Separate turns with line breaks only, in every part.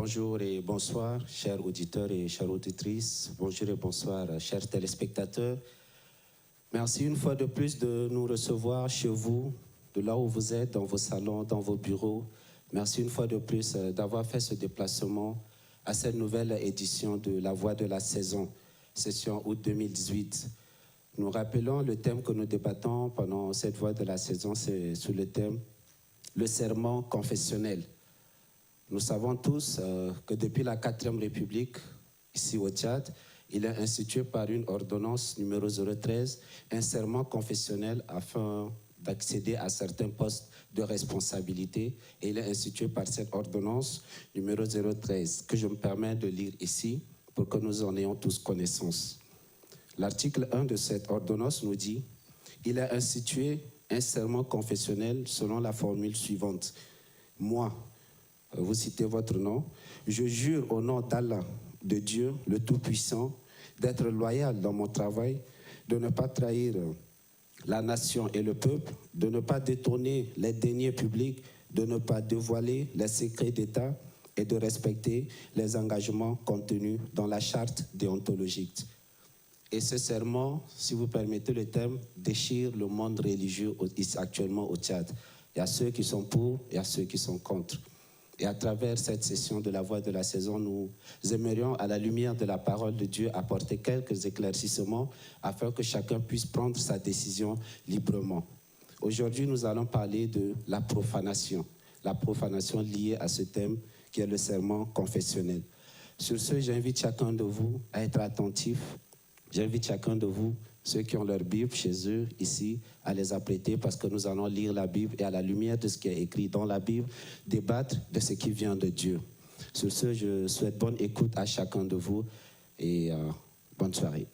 Bonjour et bonsoir, chers auditeurs et chères auditrices. Bonjour et bonsoir, chers téléspectateurs. Merci une fois de plus de nous recevoir chez vous, de là où vous êtes, dans vos salons, dans vos bureaux. Merci une fois de plus d'avoir fait ce déplacement à cette nouvelle édition de La Voix de la Saison, session août 2018. Nous rappelons le thème que nous débattons pendant cette Voix de la Saison, c'est sous le thème « Le serment confessionnel ». Nous savons tous que depuis la 4e République, ici au Tchad, il est institué par une ordonnance numéro 013, un serment confessionnel afin d'accéder à certains postes de responsabilité. Et il est institué par cette ordonnance numéro 013, que je me permets de lire ici pour que nous en ayons tous connaissance. L'article 1 de cette ordonnance nous dit « Il est institué un serment confessionnel selon la formule suivante. Moi, vous citez votre nom, je jure au nom d'Allah, de Dieu, le Tout-Puissant, d'être loyal dans mon travail, de ne pas trahir la nation et le peuple, de ne pas détourner les deniers publics, de ne pas dévoiler les secrets d'État et de respecter les engagements contenus dans la charte déontologique. » Et ce serment, si vous permettez le terme, déchire le monde religieux actuellement au Tchad. Il y a ceux qui sont pour, il y a ceux qui sont contre. Et à travers cette session de la Voix de la Saison, nous aimerions, à la lumière de la parole de Dieu, apporter quelques éclaircissements afin que chacun puisse prendre sa décision librement. Aujourd'hui, nous allons parler de la profanation liée à ce thème qui est le serment confessionnel. Sur ce, j'invite chacun de vous à être attentif. J'invite chacun de vous, ceux qui ont leur Bible chez eux, ici, à les apprêter parce que nous allons lire la Bible et à la lumière de ce qui est écrit dans la Bible, débattre de ce qui vient de Dieu. Sur ce, je souhaite bonne écoute à chacun de vous et bonne soirée.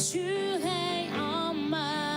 Tu règnes en majesté.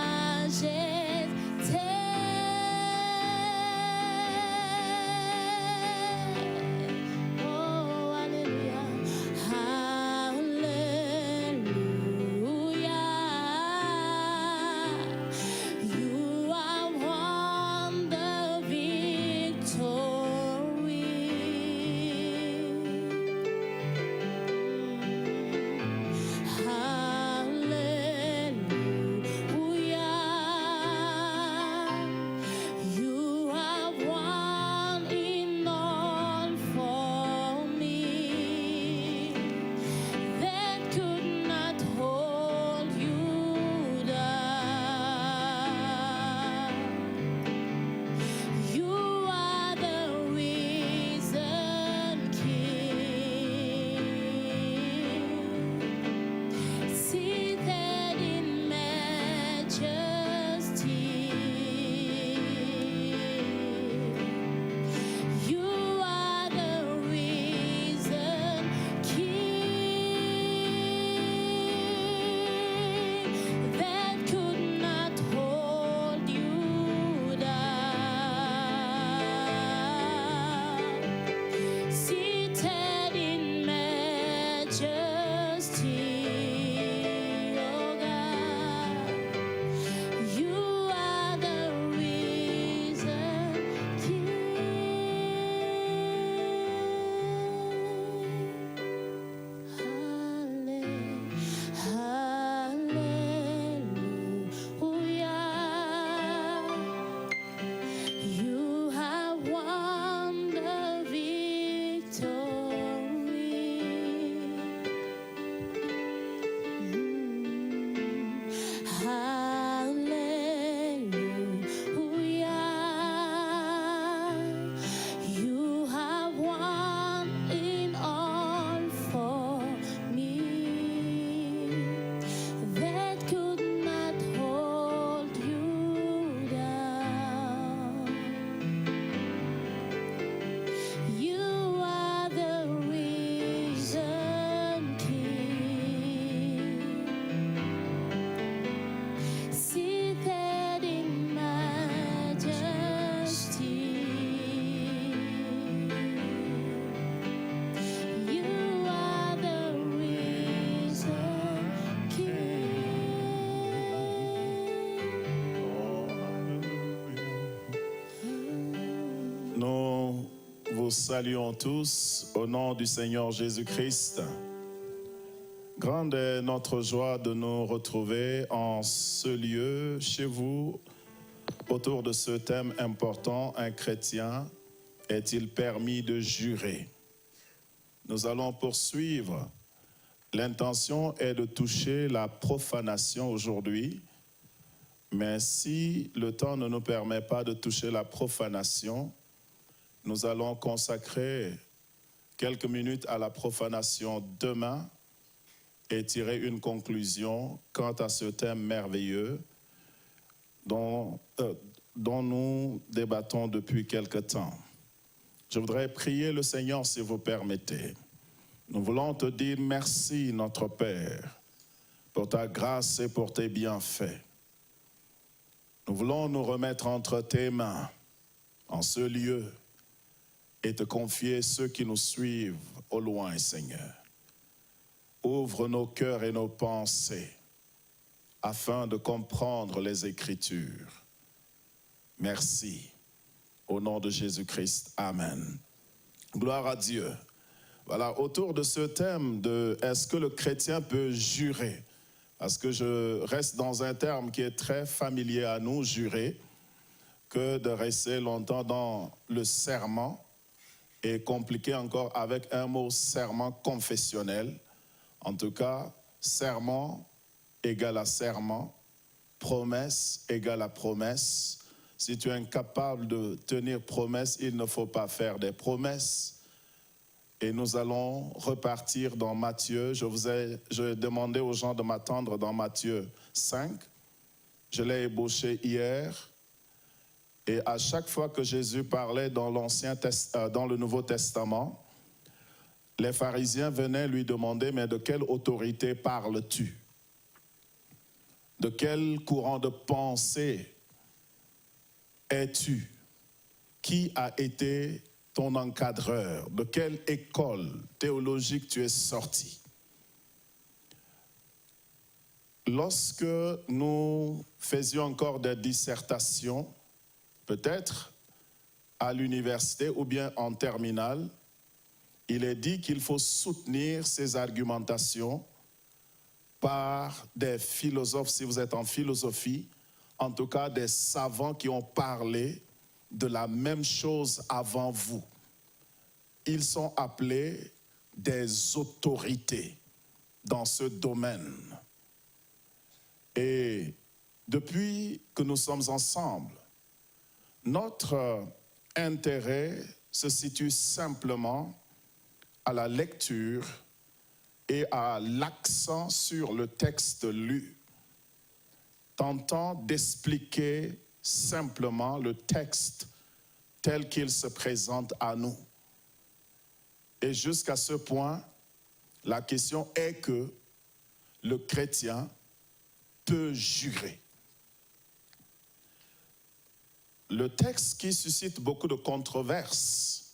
saluons tous au nom du Seigneur Jésus-Christ. Grande est notre joie de nous retrouver en ce lieu, chez vous, autour de ce thème important, un chrétien est-il permis de jurer? Nous allons poursuivre. L'intention est de toucher la profanation aujourd'hui, mais si le temps ne nous permet pas de toucher la profanation, nous allons consacrer quelques minutes à la profanation demain et tirer une conclusion quant à ce thème merveilleux dont nous débattons depuis quelque temps. Je voudrais prier le Seigneur si vous permettez. Nous voulons te dire merci, notre Père, pour ta grâce et pour tes bienfaits. Nous voulons nous remettre entre tes mains en ce lieu et te confier ceux qui nous suivent au loin, Seigneur. Ouvre nos cœurs et nos pensées afin de comprendre les Écritures. Merci. Au nom de Jésus-Christ, Amen. Gloire à Dieu. Voilà, autour de ce thème de est-ce que le chrétien peut jurer? Parce que je reste dans un terme qui est très familier à nous, jurer, que de rester longtemps dans le serment et compliqué encore avec un mot serment confessionnel. En tout cas, serment égale à serment, promesse égale à promesse. Si tu es incapable de tenir promesse, il ne faut pas faire des promesses. Et nous allons repartir dans Matthieu. Je demandé aux gens de m'attendre dans Matthieu 5. Je l'ai ébauché hier. Et à chaque fois que Jésus parlait dans le Nouveau Testament, les pharisiens venaient lui demander, mais de quelle autorité parles-tu? De quel courant de pensée es-tu? Qui a été ton encadreur? De quelle école théologique tu es sorti? Lorsque nous faisions encore des dissertations, peut-être à l'université ou bien en terminale, il est dit qu'il faut soutenir ces argumentations par des philosophes, si vous êtes en philosophie, en tout cas des savants qui ont parlé de la même chose avant vous. Ils sont appelés des autorités dans ce domaine. Et depuis que nous sommes ensemble, notre intérêt se situe simplement à la lecture et à l'accent sur le texte lu, tentant d'expliquer simplement le texte tel qu'il se présente à nous. Et jusqu'à ce point, la question est que le chrétien peut jurer. Le texte qui suscite beaucoup de controverses,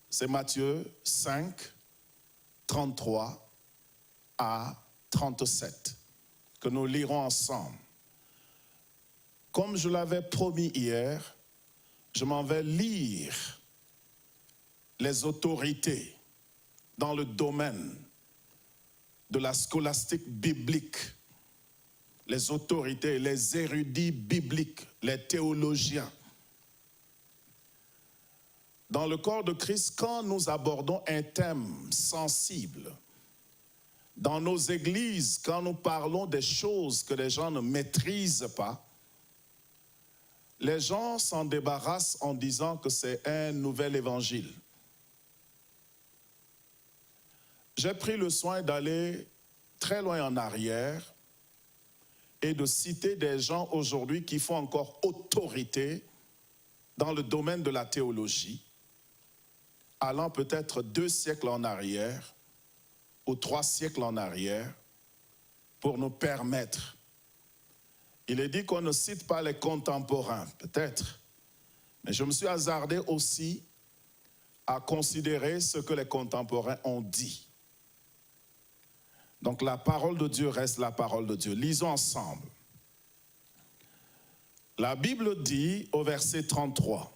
c'est Matthieu 5, 33 à 37, que nous lirons ensemble. Comme je l'avais promis hier, je m'en vais lire les autorités dans le domaine de la scolastique biblique, les autorités, les érudits bibliques, les théologiens. Dans le corps de Christ, quand nous abordons un thème sensible, dans nos églises, quand nous parlons des choses que les gens ne maîtrisent pas, les gens s'en débarrassent en disant que c'est un nouvel évangile. J'ai pris le soin d'aller très loin en arrière et de citer des gens aujourd'hui qui font encore autorité dans le domaine de la théologie, allant peut-être 2 siècles en arrière ou 3 siècles en arrière, pour nous permettre. Il est dit qu'on ne cite pas les contemporains, peut-être, mais je me suis hasardé aussi à considérer ce que les contemporains ont dit. Donc la parole de Dieu reste la parole de Dieu. Lisons ensemble. La Bible dit au verset 33,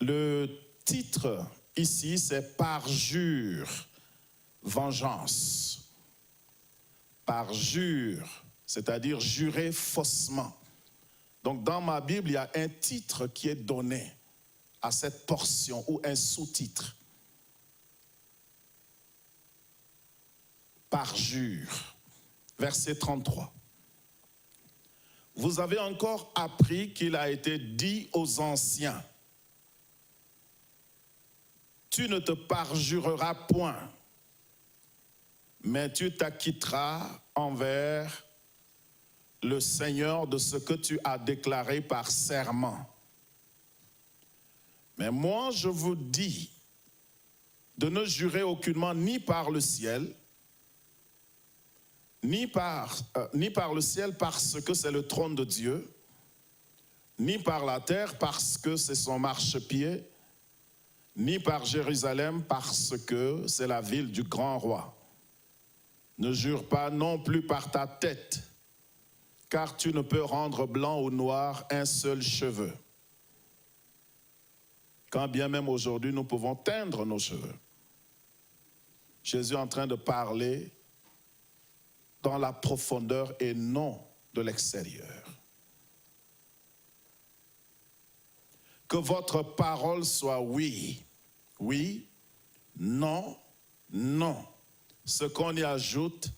Le titre ici, c'est parjure, vengeance. Parjure, c'est-à-dire jurer faussement. Donc dans ma Bible, il y a un titre qui est donné à cette portion ou un sous-titre. Parjure, verset 33. Vous avez encore appris qu'il a été dit aux anciens, tu ne te parjureras point, mais tu t'acquitteras envers le Seigneur de ce que tu as déclaré par serment. Mais moi, je vous dis de ne jurer aucunement ni par le ciel, ni par le ciel parce que c'est le trône de Dieu, ni par la terre parce que c'est son marchepied, ni par Jérusalem parce que c'est la ville du grand roi. Ne jure pas non plus par ta tête, car tu ne peux rendre blanc ou noir un seul cheveu. Quand bien même aujourd'hui nous pouvons teindre nos cheveux. Jésus est en train de parler dans la profondeur et non de l'extérieur. Que votre parole soit oui, oui, non, non. Ce qu'on y ajoute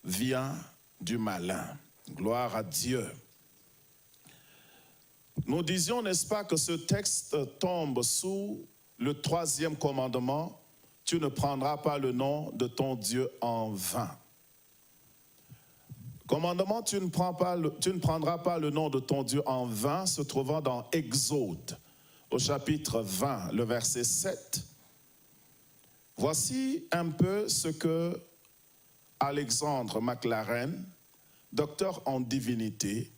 vient du malin. Gloire à Dieu. Nous disions, n'est-ce pas, que ce texte tombe sous le 3e commandement, tu ne prendras pas le nom de ton Dieu en vain. Commandement, tu ne prendras pas le nom de ton Dieu en vain, se trouvant dans Exode, au chapitre 20, le verset 7. Voici un peu ce que Alexandre Maclaren, docteur en divinité,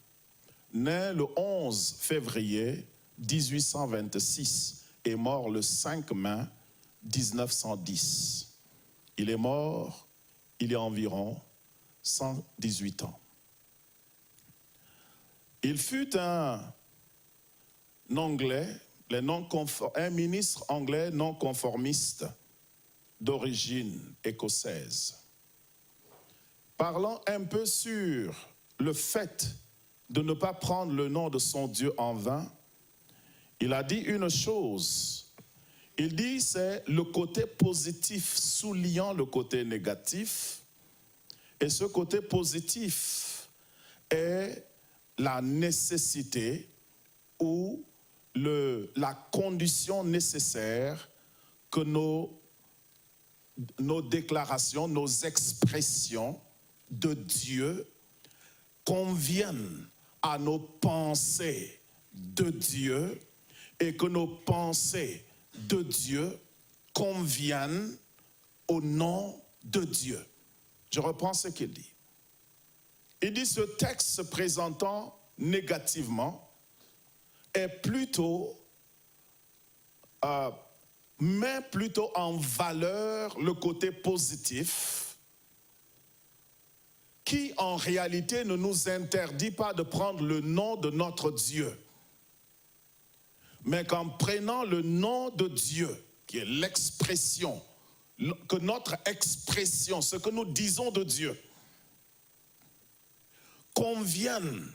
né le 11 février 1826 et mort le 5 mai 1910. Il est mort il y a environ 118 ans. Il fut un ministre anglais non conformiste d'origine écossaise. Parlant un peu sur le fait de ne pas prendre le nom de son Dieu en vain, il a dit une chose. Il dit c'est le côté positif soulignant le côté négatif. Et ce côté positif est la nécessité ou la condition nécessaire que nos déclarations, nos expressions de Dieu conviennent à nos pensées de Dieu et que nos pensées de Dieu conviennent au nom de Dieu. Je reprends ce qu'il dit. Il dit ce texte se présentant négativement est plutôt, met plutôt en valeur le côté positif qui en réalité ne nous interdit pas de prendre le nom de notre Dieu. Mais qu'en prenant le nom de Dieu, qui est l'expression, que notre expression, ce que nous disons de Dieu, convienne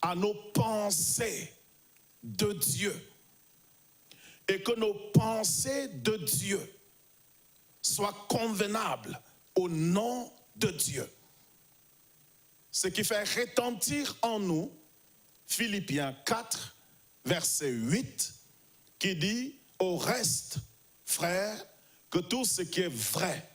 à nos pensées de Dieu et que nos pensées de Dieu soient convenables au nom de Dieu. Ce qui fait retentir en nous Philippiens 4, verset 8, qui dit « Au reste, frères, que tout ce qui est vrai,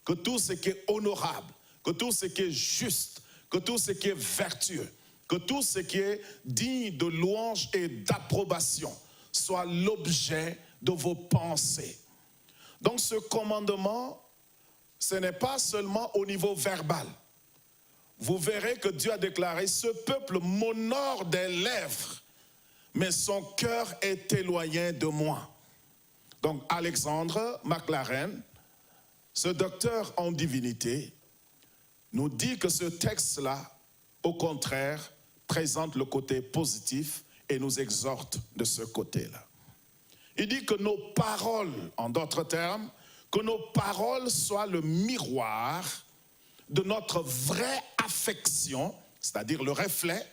que tout ce qui est honorable, que tout ce qui est juste, que tout ce qui est vertueux, que tout ce qui est digne de louange et d'approbation soit l'objet de vos pensées. » Donc ce commandement, ce n'est pas seulement au niveau verbal. Vous verrez que Dieu a déclaré « Ce peuple m'honore des lèvres, mais son cœur est éloigné de moi. » Donc Alexandre Maclaren, ce docteur en divinité, nous dit que ce texte-là, au contraire, présente le côté positif et nous exhorte de ce côté-là. Il dit que nos paroles, en d'autres termes, que nos paroles soient le miroir de notre vraie affection, c'est-à-dire le reflet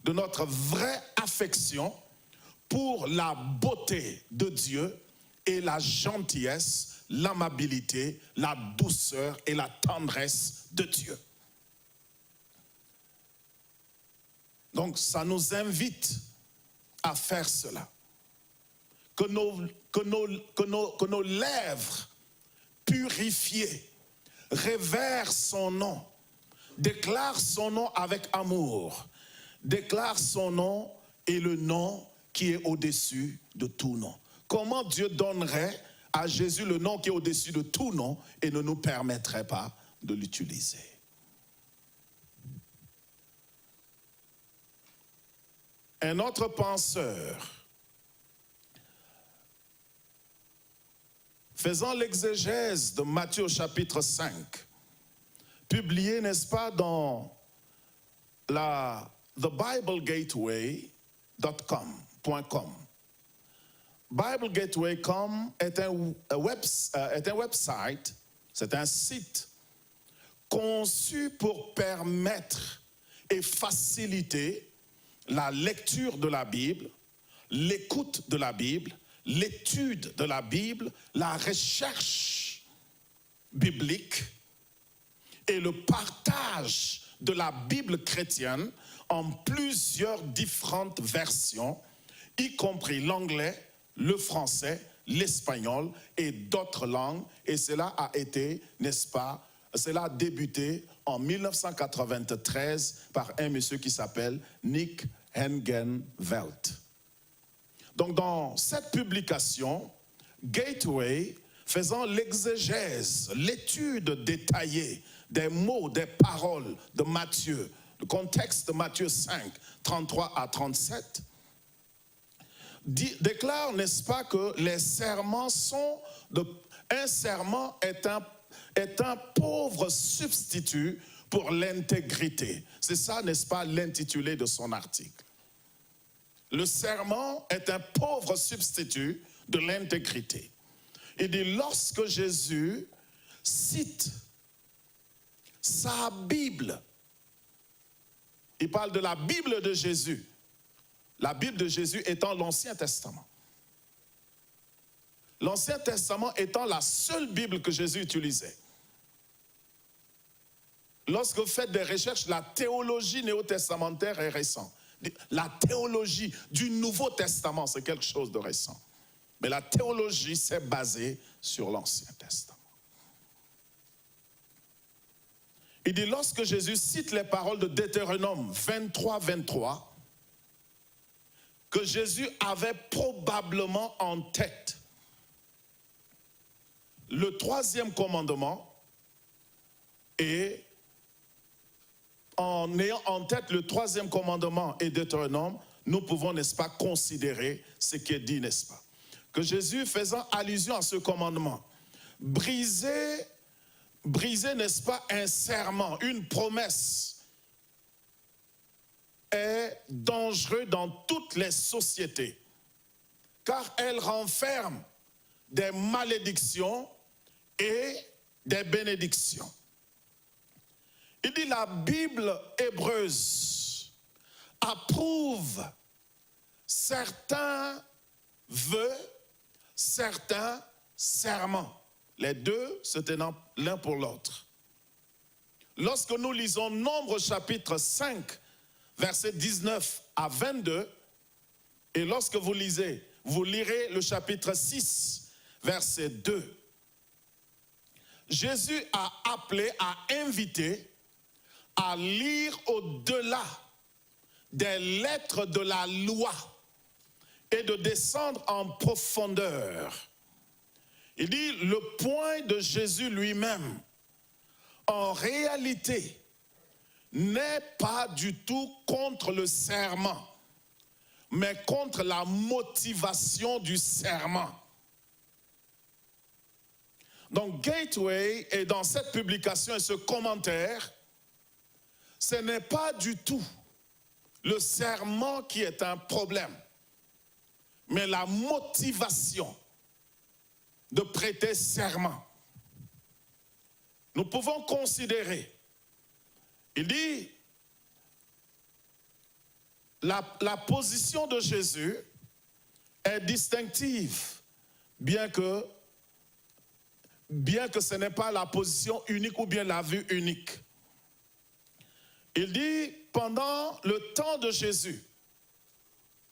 de notre vraie affection pour la beauté de Dieu et la gentillesse, l'amabilité, la douceur et la tendresse de Dieu. Donc ça nous invite à faire cela. Que nos lèvres purifiées révèrent son nom, déclarent son nom avec amour, déclarent son nom et le nom qui est au-dessus de tout nom. Comment Dieu donnerait à Jésus le nom qui est au-dessus de tout nom et ne nous permettrait pas de l'utiliser? Un autre penseur, faisant l'exégèse de Matthieu chapitre 5, publié, n'est-ce pas, dans la thebiblegateway.com. BibleGateway.com est un website, c'est un site conçu pour permettre et faciliter la lecture de la Bible, l'écoute de la Bible, l'étude de la Bible, la recherche biblique et le partage de la Bible chrétienne en plusieurs différentes versions, y compris l'anglais, le français, l'espagnol et d'autres langues. Et cela a été, n'est-ce pas, cela a débuté en 1993 par un monsieur qui s'appelle Nick Hengenvelt. Donc dans cette publication, Gateway, faisant l'exégèse, l'étude détaillée des mots, des paroles de Matthieu, le contexte de Matthieu 5, 33 à 37, déclare, n'est-ce pas, que les serments sont un serment est un pauvre substitut pour l'intégrité. C'est ça, n'est-ce pas, l'intitulé de son article. Le serment est un pauvre substitut de l'intégrité. Il dit, lorsque Jésus cite sa Bible, il parle de la Bible de Jésus. La Bible de Jésus étant l'Ancien Testament. L'Ancien Testament étant la seule Bible que Jésus utilisait. Lorsque vous faites des recherches, la théologie néo-testamentaire est récente. La théologie du Nouveau Testament, c'est quelque chose de récent. Mais la théologie s'est basée sur l'Ancien Testament. Il dit, lorsque Jésus cite les paroles de Deutéronome 23, 23, que Jésus avait probablement en tête le 3e commandement, et en ayant en tête le 3e commandement et Deutéronome, nous pouvons, n'est-ce pas, considérer ce qui est dit, n'est-ce pas? Que Jésus, faisant allusion à ce commandement, briser, n'est-ce pas, un serment, une promesse, est dangereux dans toutes les sociétés, car elle renferme des malédictions et des bénédictions. Il dit, la Bible hébreuse approuve certains vœux, certains serments, les deux se tenant l'un pour l'autre. Lorsque nous lisons Nombre chapitre 5, versets 19 à 22, et lorsque vous lirez le chapitre 6, verset 2, Jésus a appelé, a invité à lire au-delà des lettres de la loi et de descendre en profondeur. Il dit, le point de Jésus lui-même, en réalité, n'est pas du tout contre le serment, mais contre la motivation du serment. Donc Gateway, et dans cette publication et ce commentaire, ce n'est pas du tout le serment qui est un problème, mais la motivation de prêter serment. Nous pouvons considérer, il dit, la position de Jésus est distinctive, bien que ce n'est pas la position unique ou bien la vue unique. Il dit, pendant le temps de Jésus,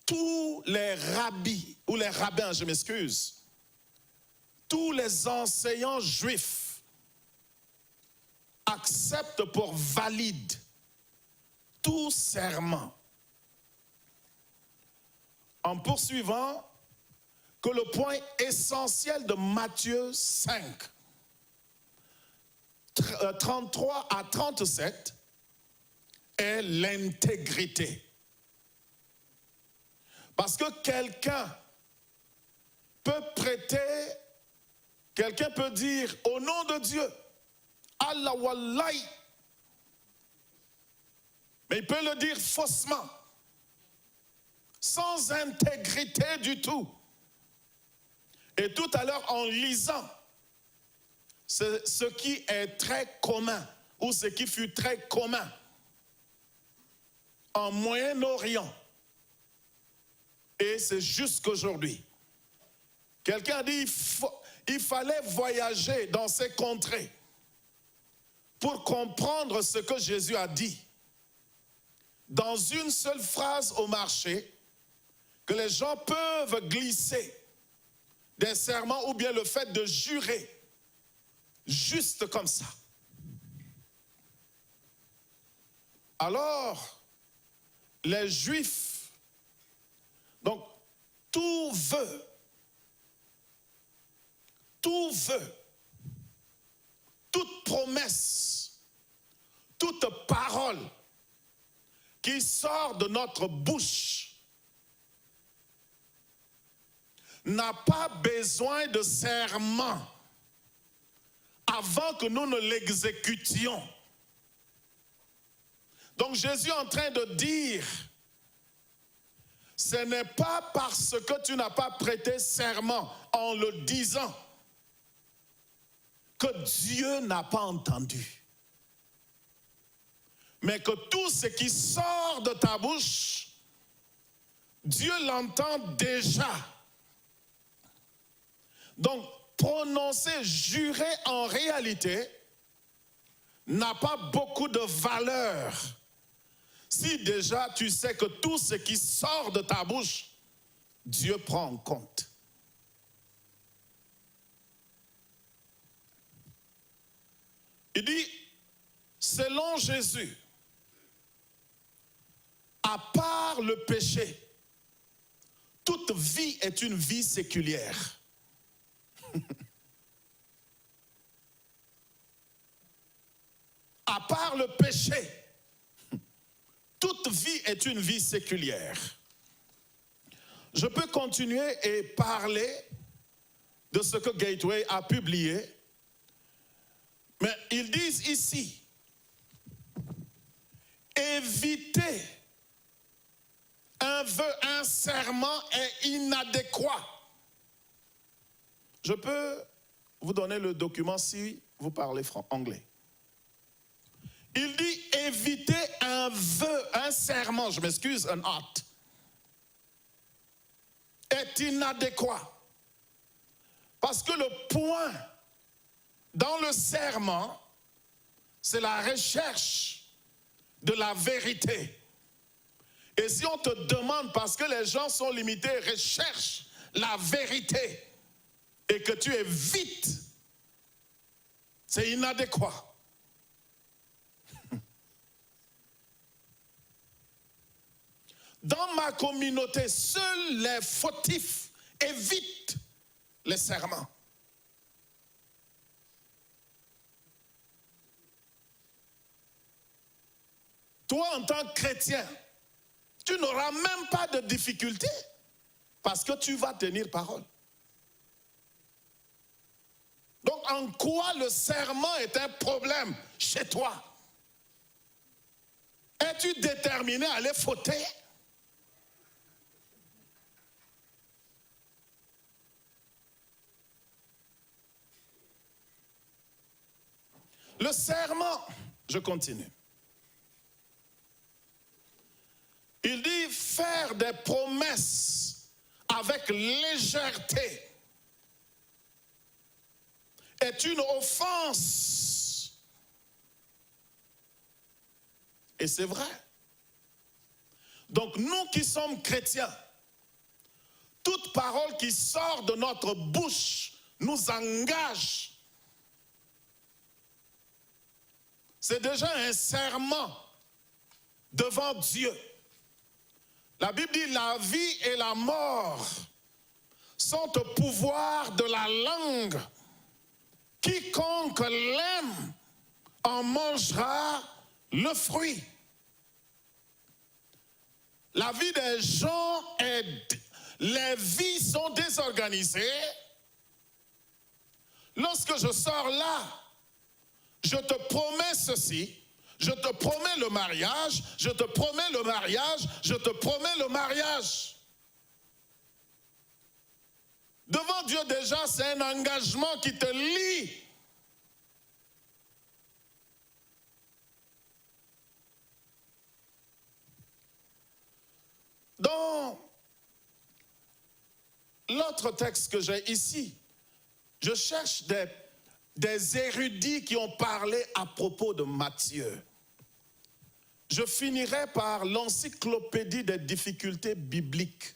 tous les rabbis, ou les rabbins, je m'excuse, tous les enseignants juifs acceptent pour valide tout serment. En poursuivant que le point essentiel de Matthieu 5, 33 à 37, est l'intégrité. Parce que quelqu'un peut prêter, quelqu'un peut dire au nom de Dieu, Allah Wallahi, mais il peut le dire faussement, sans intégrité du tout. Et tout à l'heure, en lisant ce qui est très commun, ou ce qui fut très commun en Moyen-Orient, et c'est jusqu'aujourd'hui. Quelqu'un a dit il fallait voyager dans ces contrées pour comprendre ce que Jésus a dit. Dans une seule phrase au marché, que les gens peuvent glisser des serments ou bien le fait de jurer, juste comme ça. Alors, les Juifs, donc tout vœu, toute promesse, toute parole qui sort de notre bouche n'a pas besoin de serment avant que nous ne l'exécutions. Donc Jésus est en train de dire, ce n'est pas parce que tu n'as pas prêté serment en le disant que Dieu n'a pas entendu. Mais que tout ce qui sort de ta bouche, Dieu l'entend déjà. Donc, prononcer, jurer en réalité n'a pas beaucoup de valeur. Si déjà tu sais que tout ce qui sort de ta bouche, Dieu prend en compte. Il dit, selon Jésus, à part le péché, toute vie est une vie séculière. À part le péché, toute vie est une vie séculière. Je peux continuer et parler de ce que Gateway a publié, mais ils disent ici, éviter un vœu, un serment est inadéquat. Je peux vous donner le document si vous parlez anglais. Il dit éviter un vœu, un serment, je m'excuse, un acte, est inadéquat. Parce que le point dans le serment, c'est la recherche de la vérité. Et si on te demande, parce que les gens sont limités, recherche la vérité, et que tu évites, c'est inadéquat. Dans ma communauté, seuls les fautifs évitent les serments. Toi, en tant que chrétien, tu n'auras même pas de difficulté parce que tu vas tenir parole. Donc, en quoi le serment est un problème chez toi? Es-tu déterminé à aller fauter? Le serment, je continue. Il dit faire des promesses avec légèreté est une offense. Et c'est vrai. Donc nous qui sommes chrétiens, toute parole qui sort de notre bouche nous engage. C'est déjà un serment devant Dieu. La Bible dit la vie et la mort sont au pouvoir de la langue. Quiconque l'aime en mangera le fruit. La vie des gens les vies sont désorganisées. Lorsque je sors là, je te promets ceci, je te promets le mariage, je te promets le mariage, je te promets le mariage. Devant Dieu déjà, c'est un engagement qui te lie. Dans l'autre texte que j'ai ici, je cherche des érudits qui ont parlé à propos de Matthieu. Je finirai par l'encyclopédie des difficultés bibliques.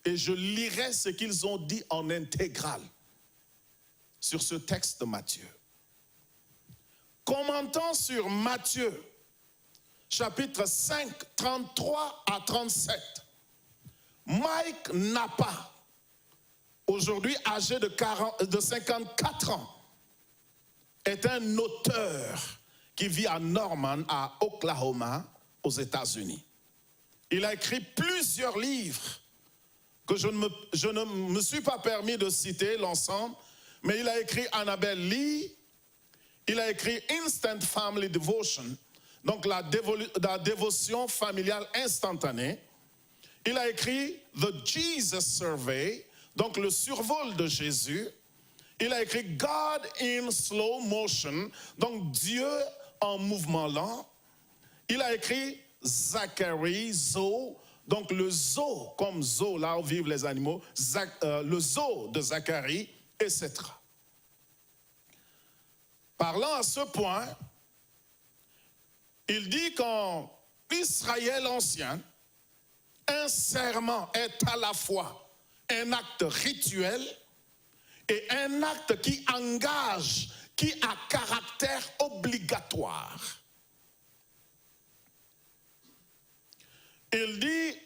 Et je lirai ce qu'ils ont dit en intégrale sur ce texte de Matthieu. Commentant sur Matthieu, chapitre 5, 33 à 37, Mike Napa, aujourd'hui âgé de 54 ans, est un auteur qui vit à Norman, à Oklahoma, aux États-Unis. Il a écrit plusieurs livres que je ne me suis pas permis de citer l'ensemble, mais il a écrit Annabelle Lee, il a écrit Instant Family Devotion, donc la dévotion familiale instantanée. Il a écrit The Jesus Survey, donc le survol de Jésus. Il a écrit God in Slow Motion, donc Dieu en mouvement lent. Il a écrit Zacharie, Zoo, donc le zoo, comme zoo, là où vivent les animaux, le zoo de Zacharie, etc. Parlant à ce point, il dit qu'en Israël ancien, un serment est à la fois un acte rituel et un acte qui engage, qui a caractère obligatoire. Il dit,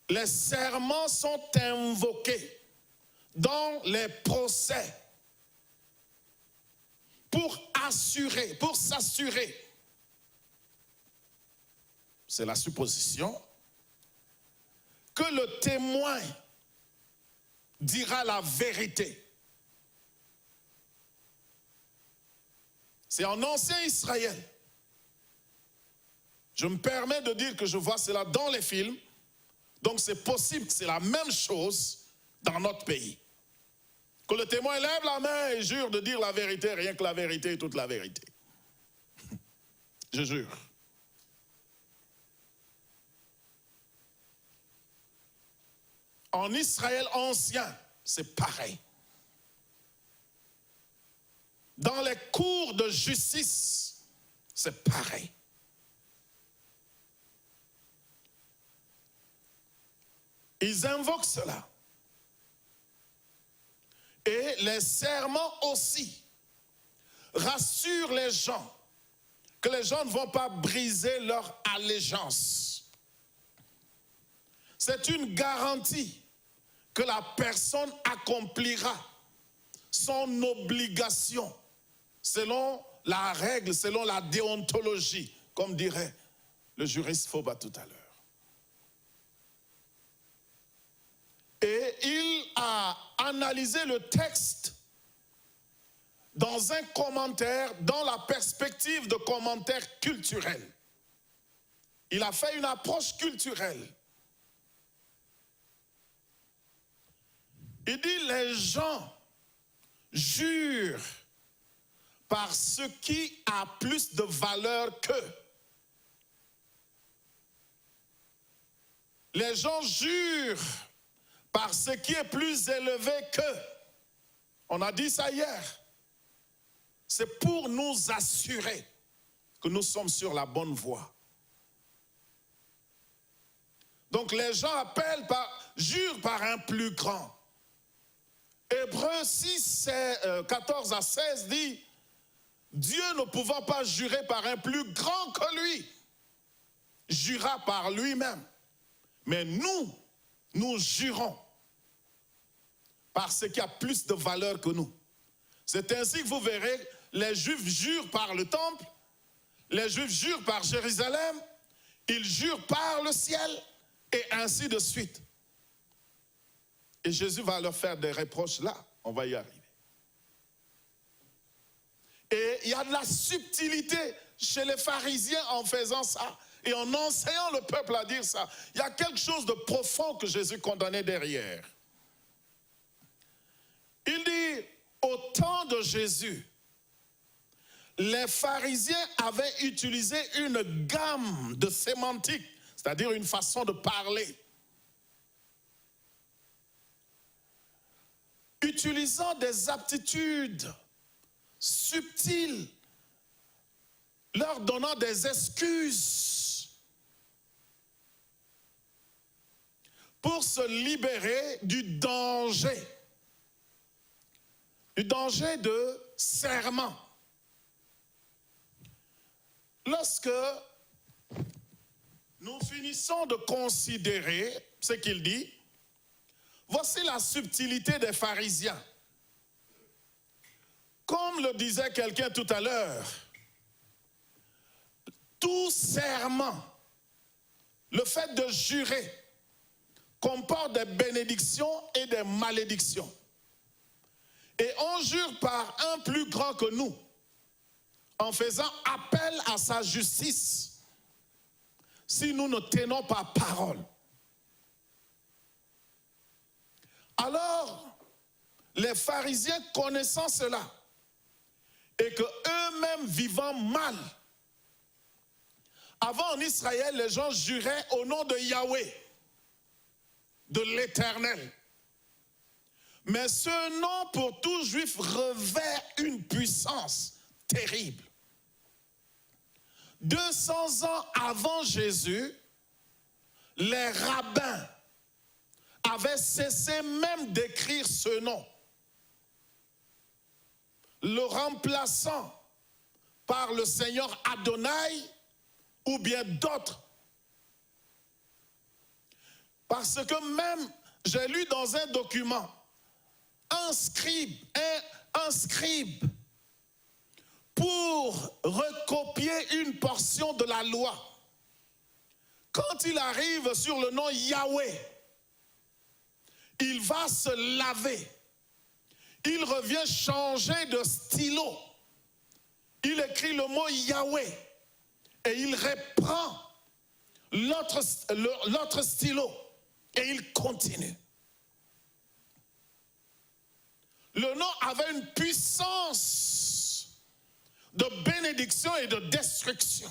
les serments sont invoqués dans les procès pour s'assurer, c'est la supposition, que le témoin dira la vérité. C'est en ancien Israël. Je me permets de dire que je vois cela dans les films, donc c'est possible que c'est la même chose dans notre pays. Que le témoin lève la main et jure de dire la vérité, rien que la vérité et toute la vérité. Je jure. En Israël ancien, c'est pareil. Dans les cours de justice, c'est pareil. Ils invoquent cela. Et les serments aussi rassurent les gens que les gens ne vont pas briser leur allégeance. C'est une garantie que la personne accomplira son obligation selon la règle, selon la déontologie, comme dirait le juriste Fauba tout à l'heure. Et il a analysé le texte dans un commentaire, dans la perspective de commentaire culturel. Il a fait une approche culturelle. Il dit les gens jurent par ce qui a plus de valeur qu'eux. Les gens jurent par ce qui est plus élevé qu'eux. On a dit ça hier. C'est pour nous assurer que nous sommes sur la bonne voie. Donc les gens jurent par un plus grand. Hébreux 6, 14 à 16 dit, Dieu ne pouvant pas jurer par un plus grand que lui, jura par lui-même. Mais nous jurons par ce qui a plus de valeur que nous. C'est ainsi que vous verrez, les Juifs jurent par le temple, les Juifs jurent par Jérusalem, ils jurent par le ciel, et ainsi de suite. Et Jésus va leur faire des reproches là, on va y arriver. Et il y a de la subtilité chez les pharisiens en faisant ça, et en enseignant le peuple à dire ça. Il y a quelque chose de profond que Jésus condamnait derrière. Il dit, au temps de Jésus, les pharisiens avaient utilisé une gamme de sémantique, c'est-à-dire une façon de parler, utilisant des aptitudes subtiles, leur donnant des excuses pour se libérer du danger de serment. Lorsque nous finissons de considérer ce qu'il dit, voici la subtilité des pharisiens. Comme le disait quelqu'un tout à l'heure, tout serment, le fait de jurer, comporte des bénédictions et des malédictions. Et on jure par un plus grand que nous, en faisant appel à sa justice, si nous ne tenons pas parole. Alors, les pharisiens connaissant cela, et que eux-mêmes vivant mal, avant en Israël, les gens juraient au nom de Yahweh, de l'Éternel. Mais ce nom pour tout juif revêt une puissance terrible. 200 ans avant Jésus, les rabbins avaient cessé même d'écrire ce nom, le remplaçant par le Seigneur Adonai ou bien d'autres. Parce que même, j'ai lu dans un document, un scribe, pour recopier une portion de la loi, quand il arrive sur le nom Yahweh, il va se laver. Il revient changer de stylo. Il écrit le mot Yahweh et il reprend l'autre stylo et il continue. Le nom avait une puissance de bénédiction et de destruction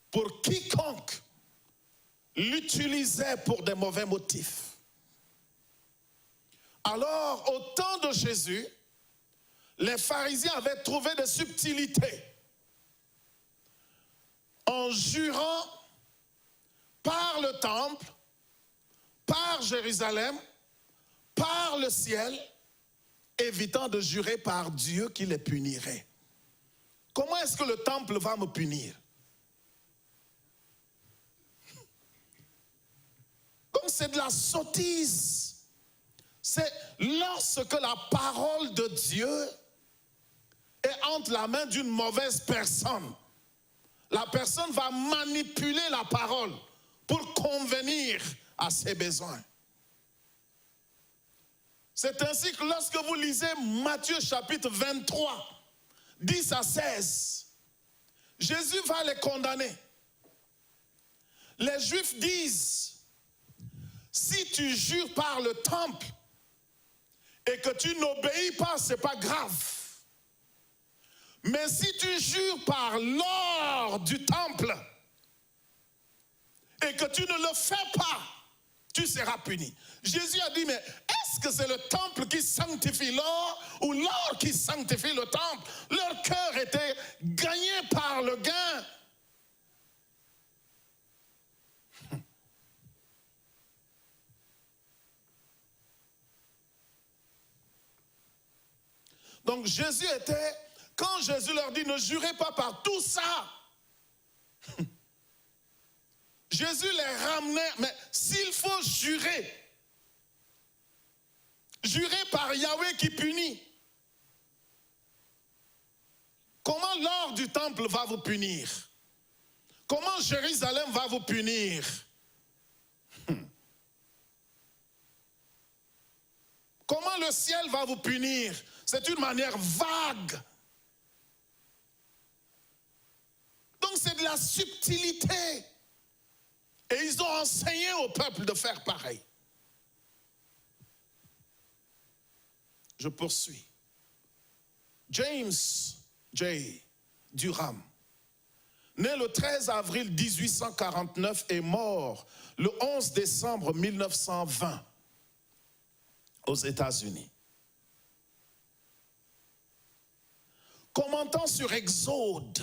pour quiconque l'utilisait pour des mauvais motifs. Alors, au temps de Jésus, les pharisiens avaient trouvé des subtilités en jurant par le temple, par Jérusalem, par le ciel, évitant de jurer par Dieu qui les punirait. Comment est-ce que le temple va me punir? Comme c'est de la sottise. C'est lorsque la parole de Dieu est entre la main d'une mauvaise personne. La personne va manipuler la parole pour convenir à ses besoins. C'est ainsi que lorsque vous lisez Matthieu chapitre 23, 10 à 16, Jésus va les condamner. Les Juifs disent, si tu jures par le temple et que tu n'obéis pas, ce n'est pas grave. Mais si tu jures par l'or du temple et que tu ne le fais pas, tu seras puni. Jésus a dit, mais est-ce que c'est le temple qui sanctifie l'or ou l'or qui sanctifie le temple? Leur cœur était gagné par le gain. Donc Jésus était, quand Jésus leur dit, ne jurez pas par tout ça, Jésus les ramenait, mais s'il faut jurer, jurer par Yahweh qui punit, comment l'or du temple va vous punir? Comment Jérusalem va vous punir? Comment le ciel va vous punir? C'est une manière vague. Donc c'est de la subtilité. Et ils ont enseigné au peuple de faire pareil. Je poursuis. James J. Durham, né le 13 avril 1849 et mort le 11 décembre 1920 aux États-Unis. Commentant sur Exode,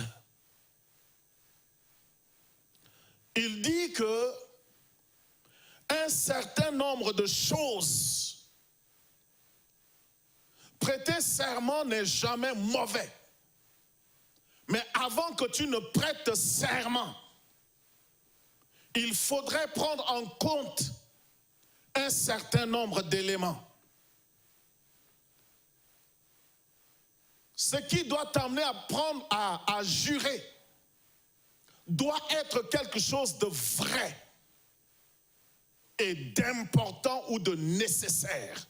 il dit que un certain nombre de choses, prêter serment n'est jamais mauvais. Mais avant que tu ne prêtes serment, il faudrait prendre en compte un certain nombre d'éléments. Ce qui doit t'amener à prendre, à jurer, doit être quelque chose de vrai et d'important ou de nécessaire.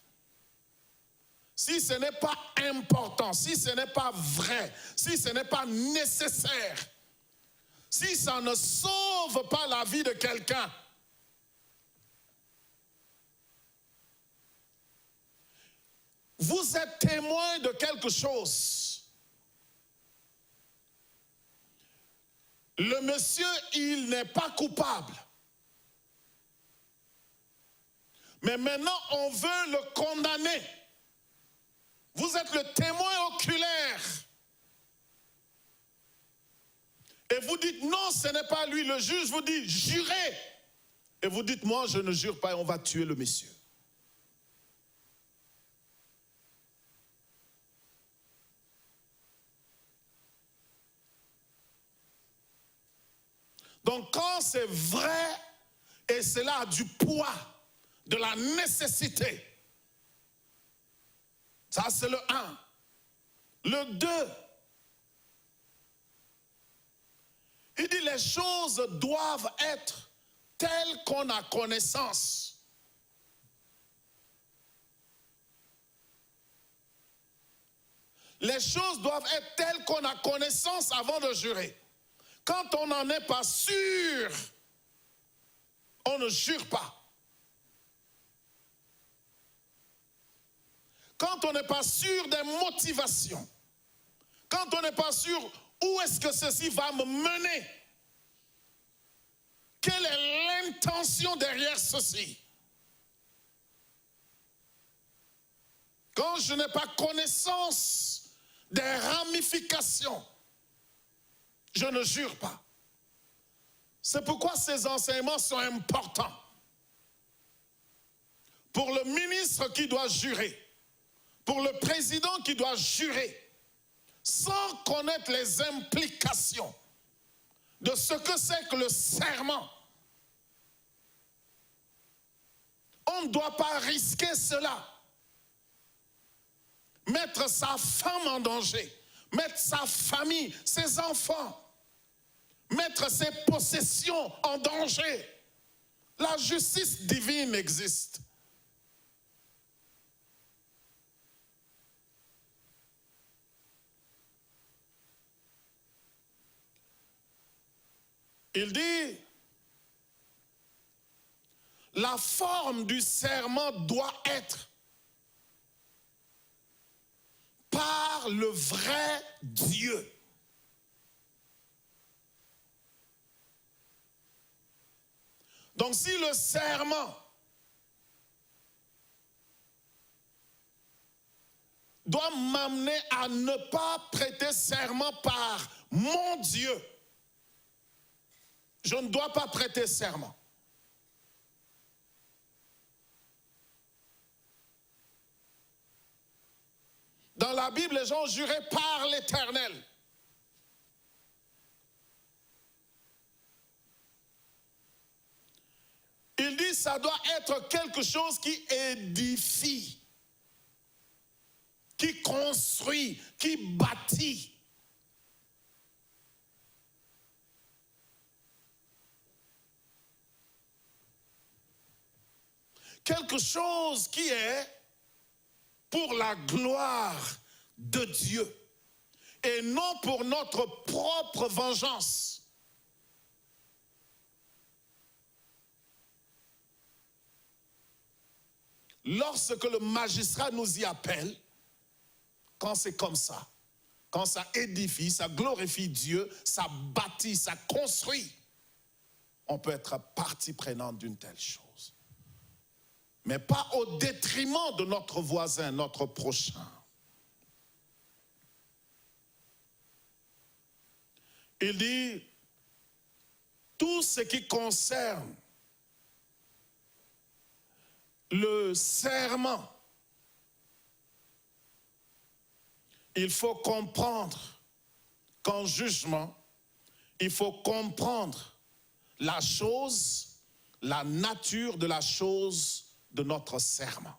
Si ce n'est pas important, si ce n'est pas vrai, si ce n'est pas nécessaire, si ça ne sauve pas la vie de quelqu'un, vous êtes témoin de quelque chose. Le monsieur, il n'est pas coupable. Mais maintenant, on veut le condamner. Vous êtes le témoin oculaire. Et vous dites, non, ce n'est pas lui. Le juge vous dit, jurez. Et vous dites, moi, je ne jure pas et on va tuer le monsieur. Donc quand c'est vrai et cela a du poids, de la nécessité, ça c'est le 1. Le 2, il dit les choses doivent être telles qu'on a connaissance. Les choses doivent être telles qu'on a connaissance avant de jurer. Quand on n'en est pas sûr, on ne jure pas. Quand on n'est pas sûr des motivations, quand on n'est pas sûr où est-ce que ceci va me mener, quelle est l'intention derrière ceci, quand je n'ai pas connaissance des ramifications, je ne jure pas. C'est pourquoi ces enseignements sont importants. Pour le ministre qui doit jurer, pour le président qui doit jurer, sans connaître les implications de ce que c'est que le serment, on ne doit pas risquer cela. Mettre sa femme en danger, mettre sa famille, ses enfants, mettre ses possessions en danger. La justice divine existe. Il dit, la forme du serment doit être pas par le vrai Dieu. Donc si le serment doit m'amener à ne pas prêter serment par mon Dieu, je ne dois pas prêter serment. Dans la Bible, les gens juraient par l'Éternel. Il dit que ça doit être quelque chose qui édifie, qui construit, qui bâtit. Quelque chose qui est pour la gloire de Dieu et non pour notre propre vengeance. Lorsque le magistrat nous y appelle, quand c'est comme ça, quand ça édifie, ça glorifie Dieu, ça bâtit, ça construit, on peut être partie prenante d'une telle chose. Mais pas au détriment de notre voisin, notre prochain. Il dit, tout ce qui concerne le serment, il faut comprendre qu'en jugement, il faut comprendre la chose, la nature de la chose de notre serment.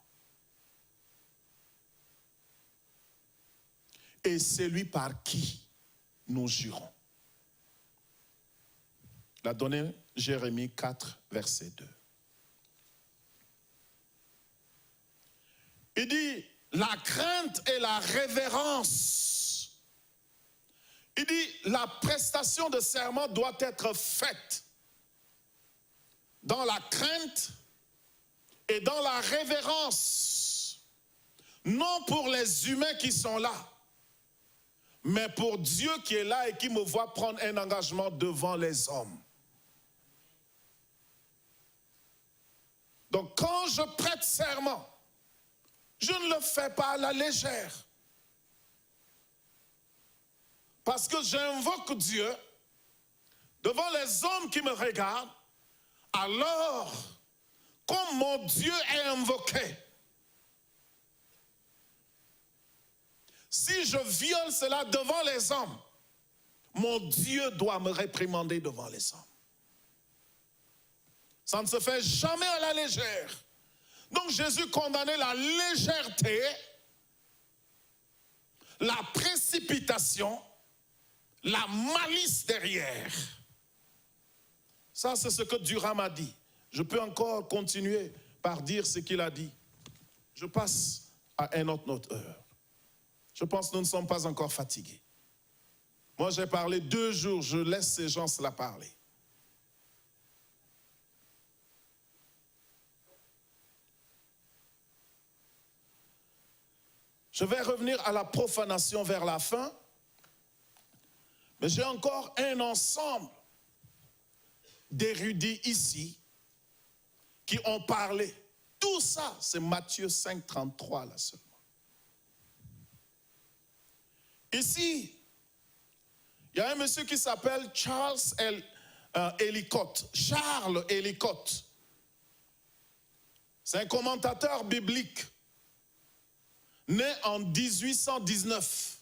Et celui par qui nous jurons. La donnée Jérémie 4, verset 2. Il dit, la crainte et la révérence. Il dit, la prestation de serment doit être faite dans la crainte et dans la révérence. Non pour les humains qui sont là, mais pour Dieu qui est là et qui me voit prendre un engagement devant les hommes. Donc quand je prête serment, je ne le fais pas à la légère. Parce que j'invoque Dieu devant les hommes qui me regardent, alors, comme mon Dieu est invoqué, si je viole cela devant les hommes, mon Dieu doit me réprimander devant les hommes. Ça ne se fait jamais à la légère. Donc Jésus condamnait la légèreté, la précipitation, la malice derrière. Ça, c'est ce que Durham a dit. Je peux encore continuer par dire ce qu'il a dit. Je passe à une autre heure. Je pense que nous ne sommes pas encore fatigués. Moi, j'ai parlé 2 jours, je laisse ces gens cela parler. Je vais revenir à la profanation vers la fin, mais j'ai encore un ensemble d'érudits ici qui ont parlé. Tout ça, c'est Matthieu 5, 33 là seulement. Ici, il y a un monsieur qui s'appelle Charles Ellicott. Charles Ellicott. C'est un commentateur biblique. Né en 1819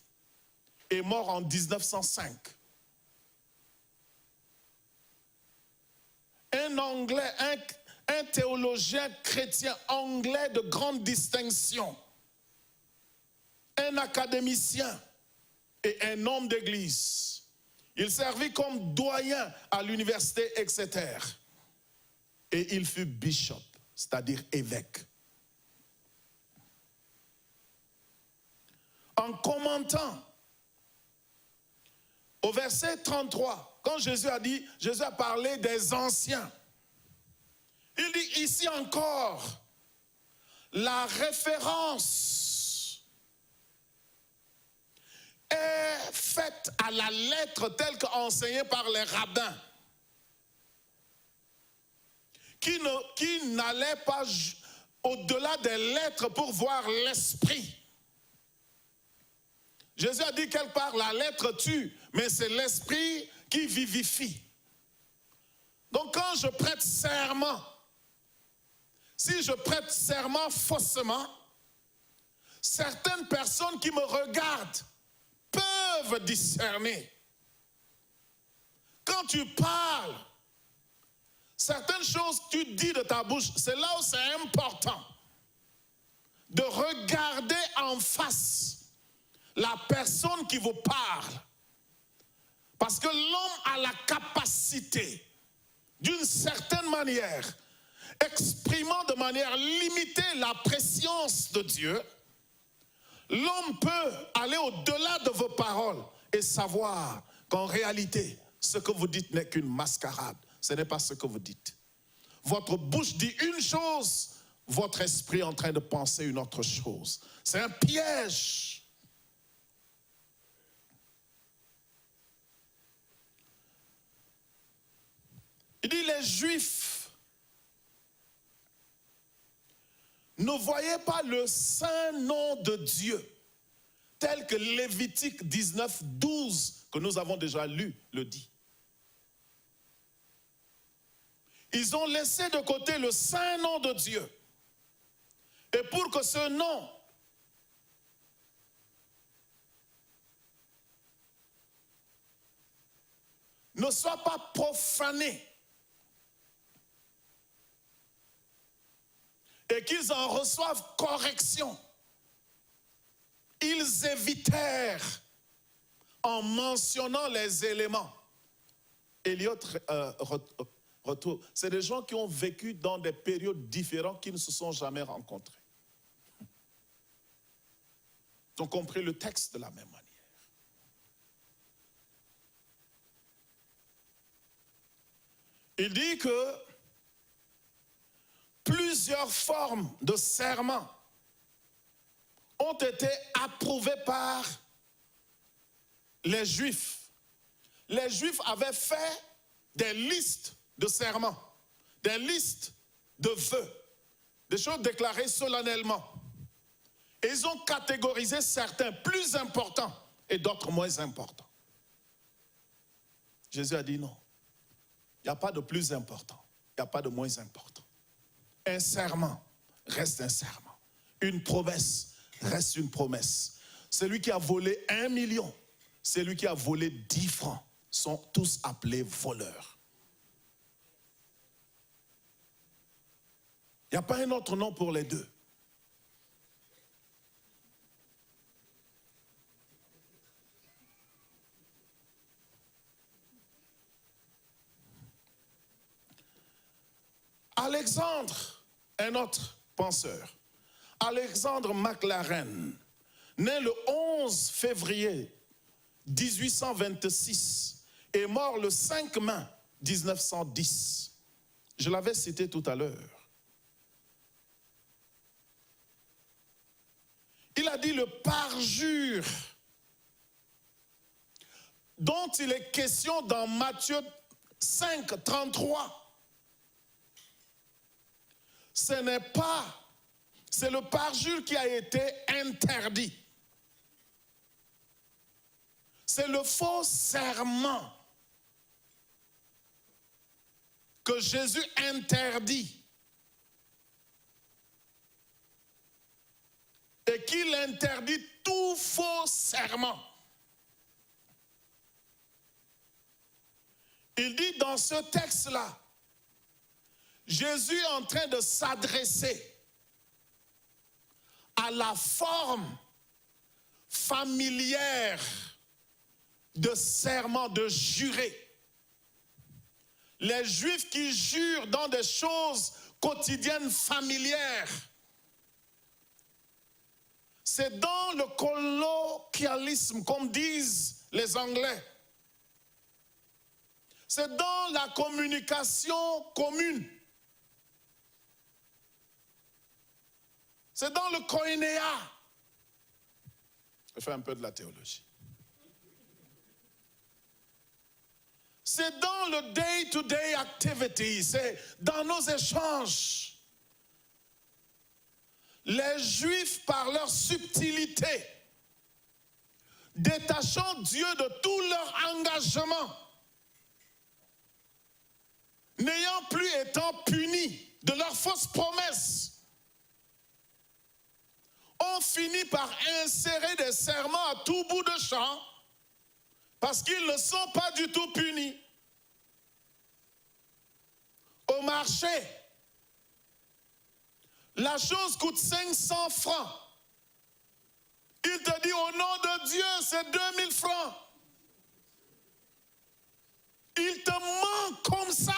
et mort en 1905. Un Anglais, un théologien chrétien anglais de grande distinction. Un académicien et un homme d'église. Il servit comme doyen à l'université Exeter. Et il fut bishop, c'est-à-dire évêque. En commentant au verset 33, quand Jésus a parlé des anciens, il dit ici encore la référence est faite à la lettre telle qu'enseignée par les rabbins, qui n'allait pas au-delà des lettres pour voir l'esprit. Jésus a dit quelque part, la lettre tue, mais c'est l'esprit qui vivifie. Donc quand je prête serment, si je prête serment faussement, certaines personnes qui me regardent peuvent discerner. Quand tu parles, certaines choses que tu dis de ta bouche, c'est là où c'est important de regarder en face la personne qui vous parle. Parce que l'homme a la capacité, d'une certaine manière, exprimant de manière limitée la préscience de Dieu, l'homme peut aller au-delà de vos paroles et savoir qu'en réalité, ce que vous dites n'est qu'une mascarade. Ce n'est pas ce que vous dites. Votre bouche dit une chose, votre esprit est en train de penser une autre chose. C'est un piège. Il dit, les Juifs ne voyaient pas le saint nom de Dieu, tel que Lévitique 19, 12, que nous avons déjà lu, le dit. Ils ont laissé de côté le saint nom de Dieu. Et pour que ce nom ne soit pas profané et qu'ils en reçoivent correction, ils évitèrent en mentionnant les éléments. Eliot retour. C'est des gens qui ont vécu dans des périodes différentes, qui ne se sont jamais rencontrés. Ils ont compris le texte de la même manière. Il dit que plusieurs formes de serments ont été approuvées par les Juifs. Les Juifs avaient fait des listes de serments, des listes de vœux, des choses déclarées solennellement. Et ils ont catégorisé certains plus importants et d'autres moins importants. Jésus a dit non. Il n'y a pas de plus important, il n'y a pas de moins important. Un serment reste un serment. Une promesse reste une promesse. Celui qui a volé 1 million, celui qui a volé 10 francs sont tous appelés voleurs. Il n'y a pas un autre nom pour les deux. Alexandre, un autre penseur, Alexandre Maclaren, né le 11 février 1826 et mort le 5 mai 1910. Je l'avais cité tout à l'heure. Il a dit le parjure dont il est question dans Matthieu 5, 33. Ce n'est pas, c'est le parjure qui a été interdit. C'est le faux serment que Jésus interdit et qu'il interdit tout faux serment. Il dit dans ce texte-là, Jésus est en train de s'adresser à la forme familière de serment, de jurer. Les Juifs qui jurent dans des choses quotidiennes familières. C'est dans le colloquialisme, comme disent les Anglais. C'est dans la communication commune. C'est dans le koinéa. Je fais un peu de la théologie. C'est dans le day-to-day activity, c'est dans nos échanges. Les Juifs, par leur subtilité, détachant Dieu de tout leur engagement, n'ayant plus étant punis de leurs fausses promesses, ont fini par insérer des serments à tout bout de champ parce qu'ils ne sont pas du tout punis. Au marché, la chose coûte 500 francs. Il te dit au nom de Dieu, c'est 2000 francs. Il te ment comme ça.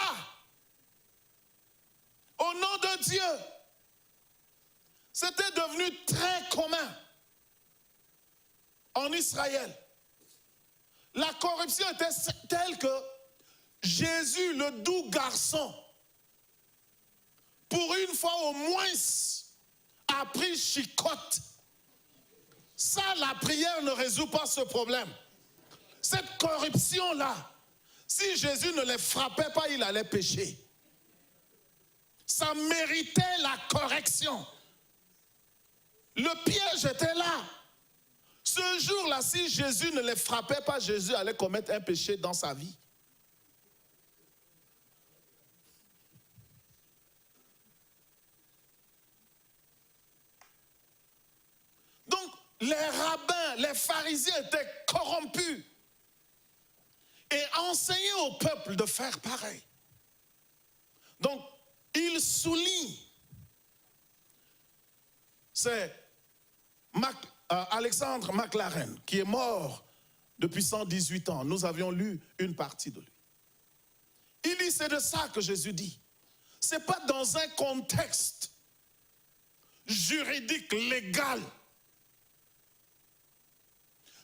Au nom de Dieu. C'était devenu très commun en Israël. La corruption était telle que Jésus, le doux garçon, pour une fois au moins, a pris chicotte. Ça, la prière ne résout pas ce problème. Cette corruption-là, si Jésus ne les frappait pas, il allait pécher. Ça méritait la correction. Le piège était là. Ce jour-là, si Jésus ne les frappait pas, Jésus allait commettre un péché dans sa vie. Donc, les rabbins, les pharisiens étaient corrompus et enseignaient au peuple de faire pareil. Donc, il souligne, c'est Alexandre McLaren, qui est mort depuis 118 ans. Nous avions lu une partie de lui. Il dit, c'est de ça que Jésus dit. Ce n'est pas dans un contexte juridique, légal.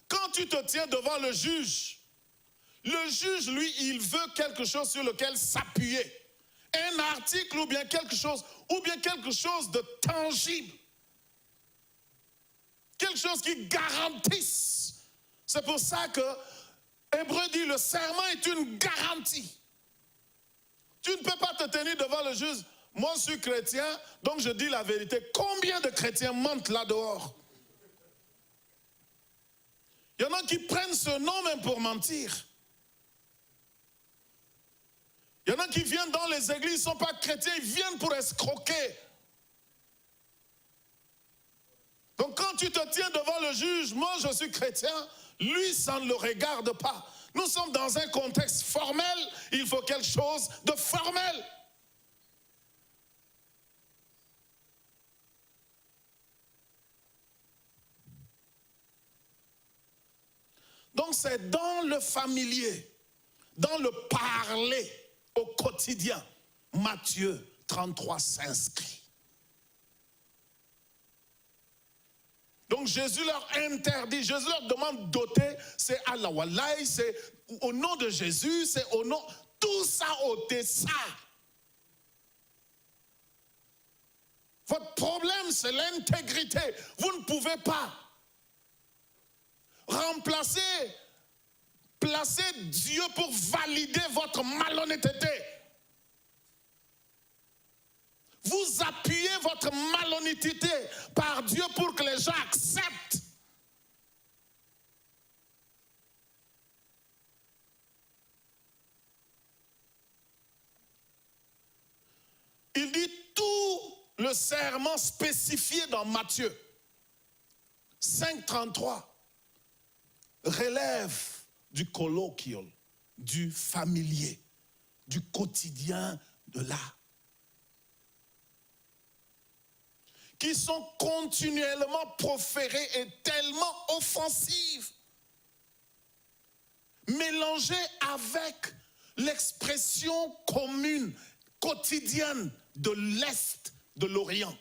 Quand tu te tiens devant le juge, lui, il veut quelque chose sur lequel s'appuyer. Un article ou bien quelque chose de tangible. Quelque chose qui garantisse. C'est pour ça que Hébreu dit le serment est une garantie. Tu ne peux pas te tenir devant le juge. Moi, je suis chrétien, donc je dis la vérité. Combien de chrétiens mentent là dehors? Il y en a qui prennent ce nom même pour mentir. Il y en a qui viennent dans les églises, ils ne sont pas chrétiens, ils viennent pour escroquer. Donc quand tu te tiens devant le juge, moi je suis chrétien, lui ça ne le regarde pas. Nous sommes dans un contexte formel, il faut quelque chose de formel. Donc c'est dans le familier, dans le parler au quotidien. Matthieu 33 s'inscrit. Donc Jésus leur interdit, Jésus leur demande d'ôter, c'est Allah Wallahi, c'est au nom de Jésus, c'est au nom, tout ça ôtez ça. Votre problème c'est l'intégrité. Vous ne pouvez pas placer Dieu pour valider votre malhonnêteté. Vous appuyez votre malhonnêteté par Dieu pour que les gens acceptent. Il dit tout le serment spécifié dans Matthieu 5,33 relève du colloquial, du familier, du quotidien de l'art, qui sont continuellement proférées et tellement offensives, mélangées avec l'expression commune, quotidienne de l'Est, de l'Orient.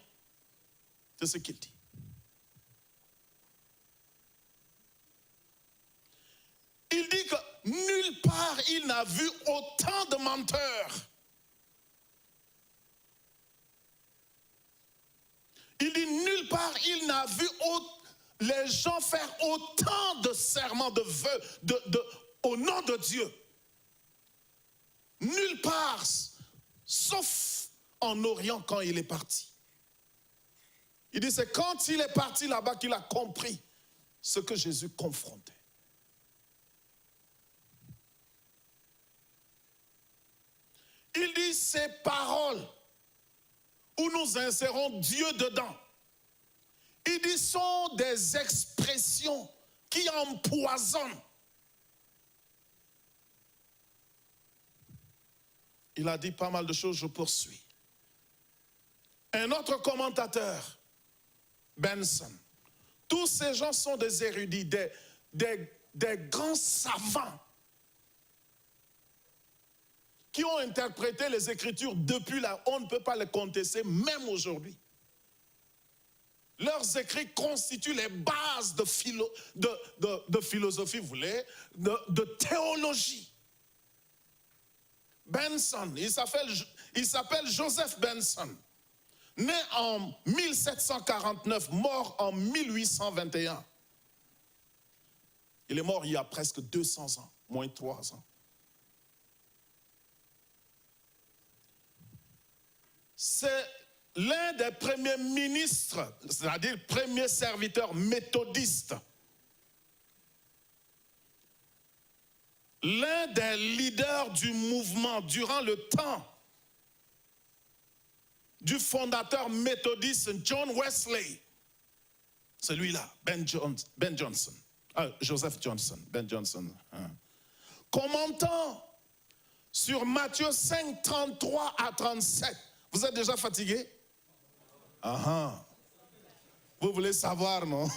C'est ce qu'il dit. Il dit que nulle part il n'a vu autant de menteurs. Il dit nulle part il n'a vu les gens faire autant de serments, de vœux, au nom de Dieu. nulle part, sauf en Orient quand il est parti. Il dit, c'est quand il est parti là-bas qu'il a compris ce que Jésus confrontait. Il dit, ces paroles, où nous insérons Dieu dedans, il dit, sont des expressions qui empoisonnent. Il a dit pas mal de choses, je poursuis. Un autre commentateur, Benson, tous ces gens sont des érudits, des grands savants qui ont interprété les Écritures depuis là. On ne peut pas les contester, même aujourd'hui. Leurs écrits constituent les bases de philosophie, vous voulez, de théologie. Benson, il s'appelle Joseph Benson, né en 1749, mort en 1821. Il est mort il y a presque 200 ans, moins 3 ans. C'est l'un des premiers ministres, c'est-à-dire premier serviteur méthodiste. L'un des leaders du mouvement durant le temps du fondateur méthodiste John Wesley. Celui-là, Joseph Johnson, Ben Johnson. Commentant sur Matthieu 5, 33 à 37. Vous êtes déjà fatigué? Vous voulez savoir, non?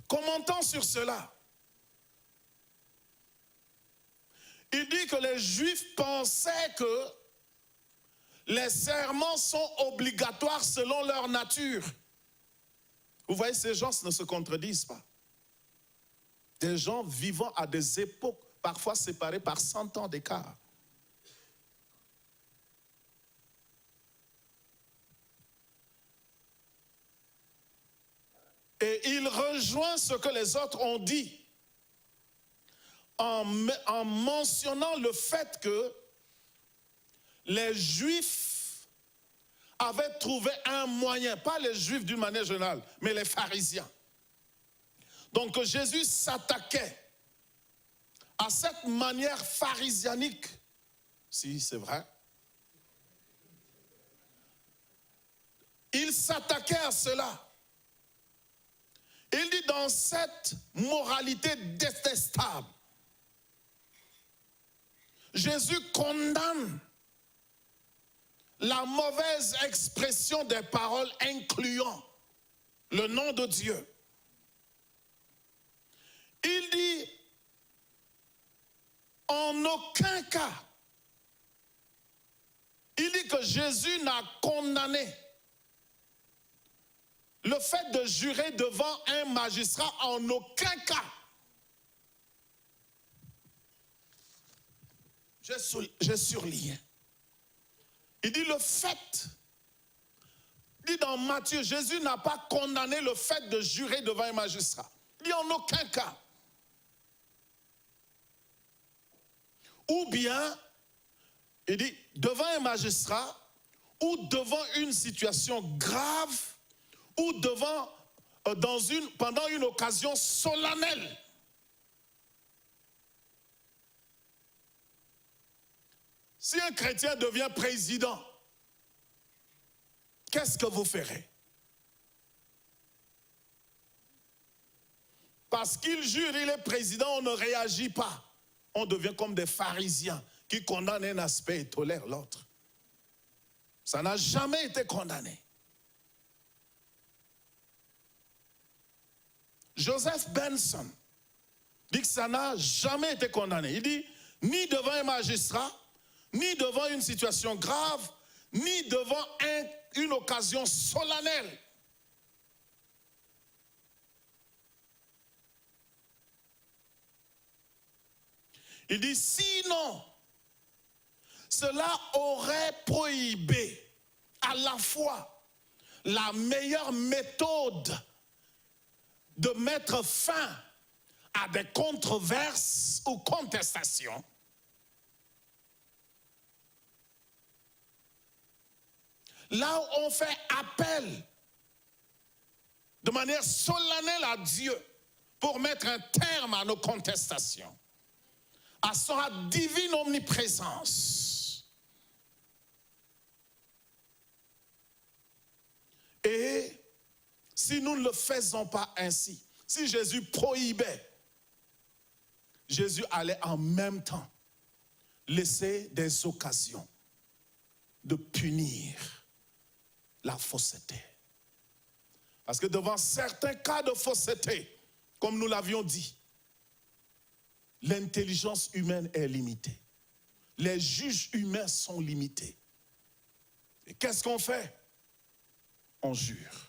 Commentant sur cela, il dit que les Juifs pensaient que les serments sont obligatoires selon leur nature. Vous voyez, ces gens ne se contredisent pas. Des gens vivant à des époques parfois séparées par 100 ans d'écart. Et il rejoint ce que les autres ont dit en mentionnant le fait que les Juifs avaient trouvé un moyen, pas les Juifs d'une manière générale, mais les pharisiens. Donc Jésus s'attaquait à cette manière pharisianique, si c'est vrai. Il s'attaquait à cela. Il dit dans cette moralité détestable, Jésus condamne la mauvaise expression des paroles incluant le nom de Dieu. Il dit, en aucun cas, il dit que Jésus n'a condamné le fait de jurer devant un magistrat en aucun cas. J'ai surlié. Il dit le fait, il dit dans Matthieu, Jésus n'a pas condamné le fait de jurer devant un magistrat. Il dit en aucun cas. Ou bien, il dit devant un magistrat, ou devant une situation grave, ou devant, pendant une occasion solennelle. Si un chrétien devient président, qu'est-ce que vous ferez? Parce qu'il jure, il est président, on ne réagit pas. On devient comme des pharisiens qui condamnent un aspect et tolèrent l'autre. Ça n'a jamais été condamné. Joseph Benson dit que ça n'a jamais été condamné. Il dit, ni devant un magistrat, ni devant une situation grave, ni devant une occasion solennelle. Il dit, sinon, cela aurait prohibé à la fois la meilleure méthode de mettre fin à des controverses ou contestations, là où on fait appel de manière solennelle à Dieu pour mettre un terme à nos contestations, à sa divine omniprésence. Et si nous ne le faisons pas ainsi, si Jésus prohibait, Jésus allait en même temps laisser des occasions de punir la fausseté. Parce que devant certains cas de fausseté, comme nous l'avions dit, l'intelligence humaine est limitée. Les juges humains sont limités. Et qu'est-ce qu'on fait? On jure.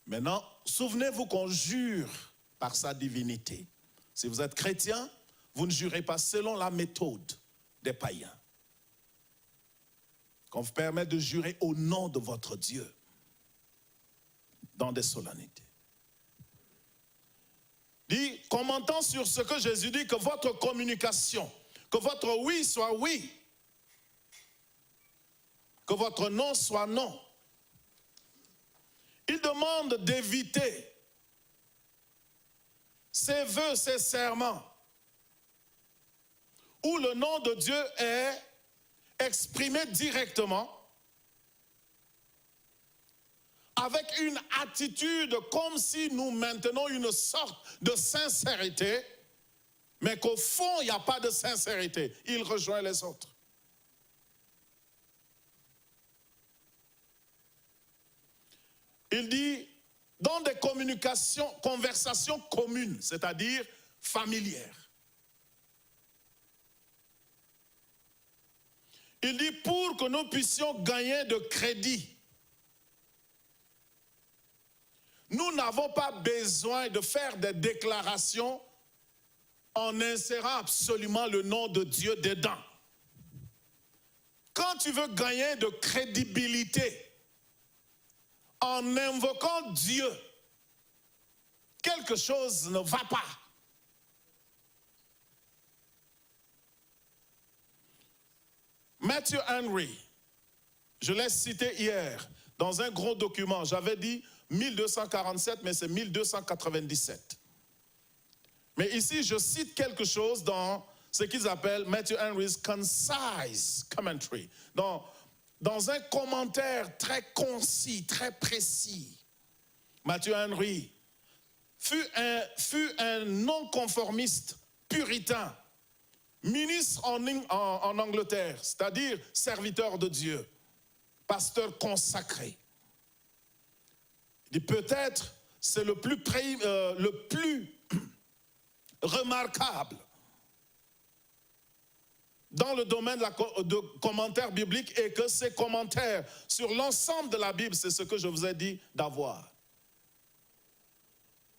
Maintenant, souvenez-vous qu'on jure par sa divinité. Si vous êtes chrétien, vous ne jurez pas selon la méthode des païens. Qu'on vous permet de jurer au nom de votre Dieu dans des solennités. Dit, commentant sur ce que Jésus dit, que votre communication, que votre oui soit oui, que votre non soit non. Il demande d'éviter ces vœux, ces serments, où le nom de Dieu est exprimé directement, avec une attitude comme si nous maintenons une sorte de sincérité, mais qu'au fond, il n'y a pas de sincérité. Il rejoint les autres. Il dit, dans des conversations communes, c'est-à-dire familières. Il dit, pour que nous puissions gagner de crédit, nous n'avons pas besoin de faire des déclarations en insérant absolument le nom de Dieu dedans. Quand tu veux gagner de crédibilité, en invoquant Dieu, quelque chose ne va pas. Matthew Henry, je l'ai cité hier dans un gros document, j'avais dit 1247, mais c'est 1297. Mais ici, je cite quelque chose dans ce qu'ils appellent Matthew Henry's Concise Commentary, dans un commentaire très concis, très précis. Matthew Henry fut un non-conformiste puritain, ministre en Angleterre, c'est-à-dire serviteur de Dieu, pasteur consacré. Il dit peut-être c'est le plus remarquable dans le domaine de commentaires bibliques, et que ces commentaires sur l'ensemble de la Bible, c'est ce que je vous ai dit d'avoir.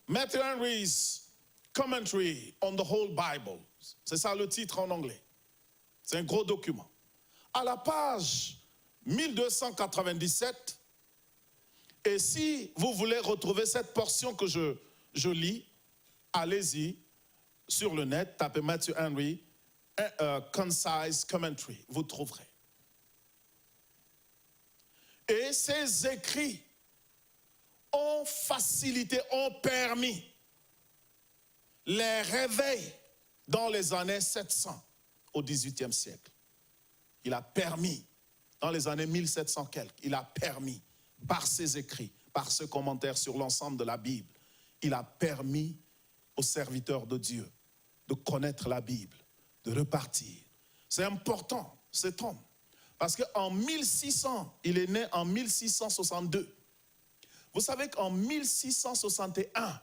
Matthew Henry's Commentary on the Whole Bible, c'est ça le titre en anglais. C'est un gros document. À la page 1297, et si vous voulez retrouver cette portion que je lis, allez-y sur le net, tapez Matthew Henry, Concise Commentary, vous trouverez. Et ces écrits ont facilité, ont permis les réveils dans les années 700 au XVIIIe siècle. Il a permis, dans les années 1700 quelques, il a permis, par ses écrits, par ce commentaire sur l'ensemble de la Bible, il a permis aux serviteurs de Dieu de connaître la Bible, de repartir. C'est important, cet homme, parce qu'en 1600, il est né en 1662. Vous savez qu'en 1661,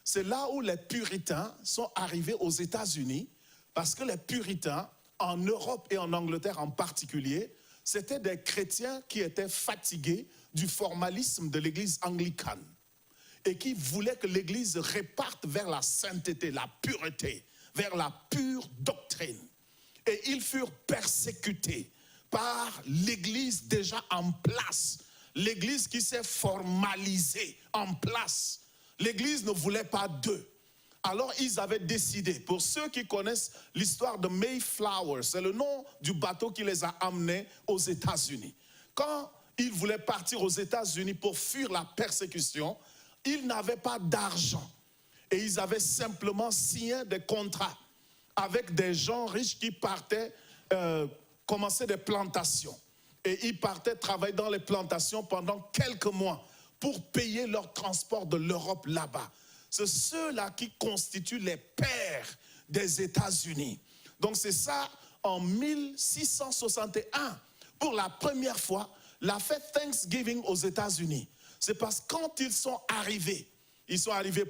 c'est là où les puritains sont arrivés aux États-Unis, parce que les puritains, en Europe et en Angleterre en particulier, c'était des chrétiens qui étaient fatigués du formalisme de l'église anglicane et qui voulaient que l'église reparte vers la sainteté, la pureté, vers la pure doctrine. Et ils furent persécutés par l'Église déjà en place. L'Église qui s'est formalisée en place. L'Église ne voulait pas d'eux. Alors ils avaient décidé, pour ceux qui connaissent l'histoire de Mayflower, c'est le nom du bateau qui les a amenés aux États-Unis. Quand ils voulaient partir aux États-Unis pour fuir la persécution, ils n'avaient pas d'argent. Et ils avaient simplement signé des contrats avec des gens riches qui partaient commencer des plantations. Et ils partaient travailler dans les plantations pendant quelques mois pour payer leur transport de l'Europe là-bas. C'est ceux-là qui constituent les pères des États-Unis. Donc c'est ça, en 1661, pour la première fois, la fête Thanksgiving aux États-Unis. C'est parce que quand ils sont arrivés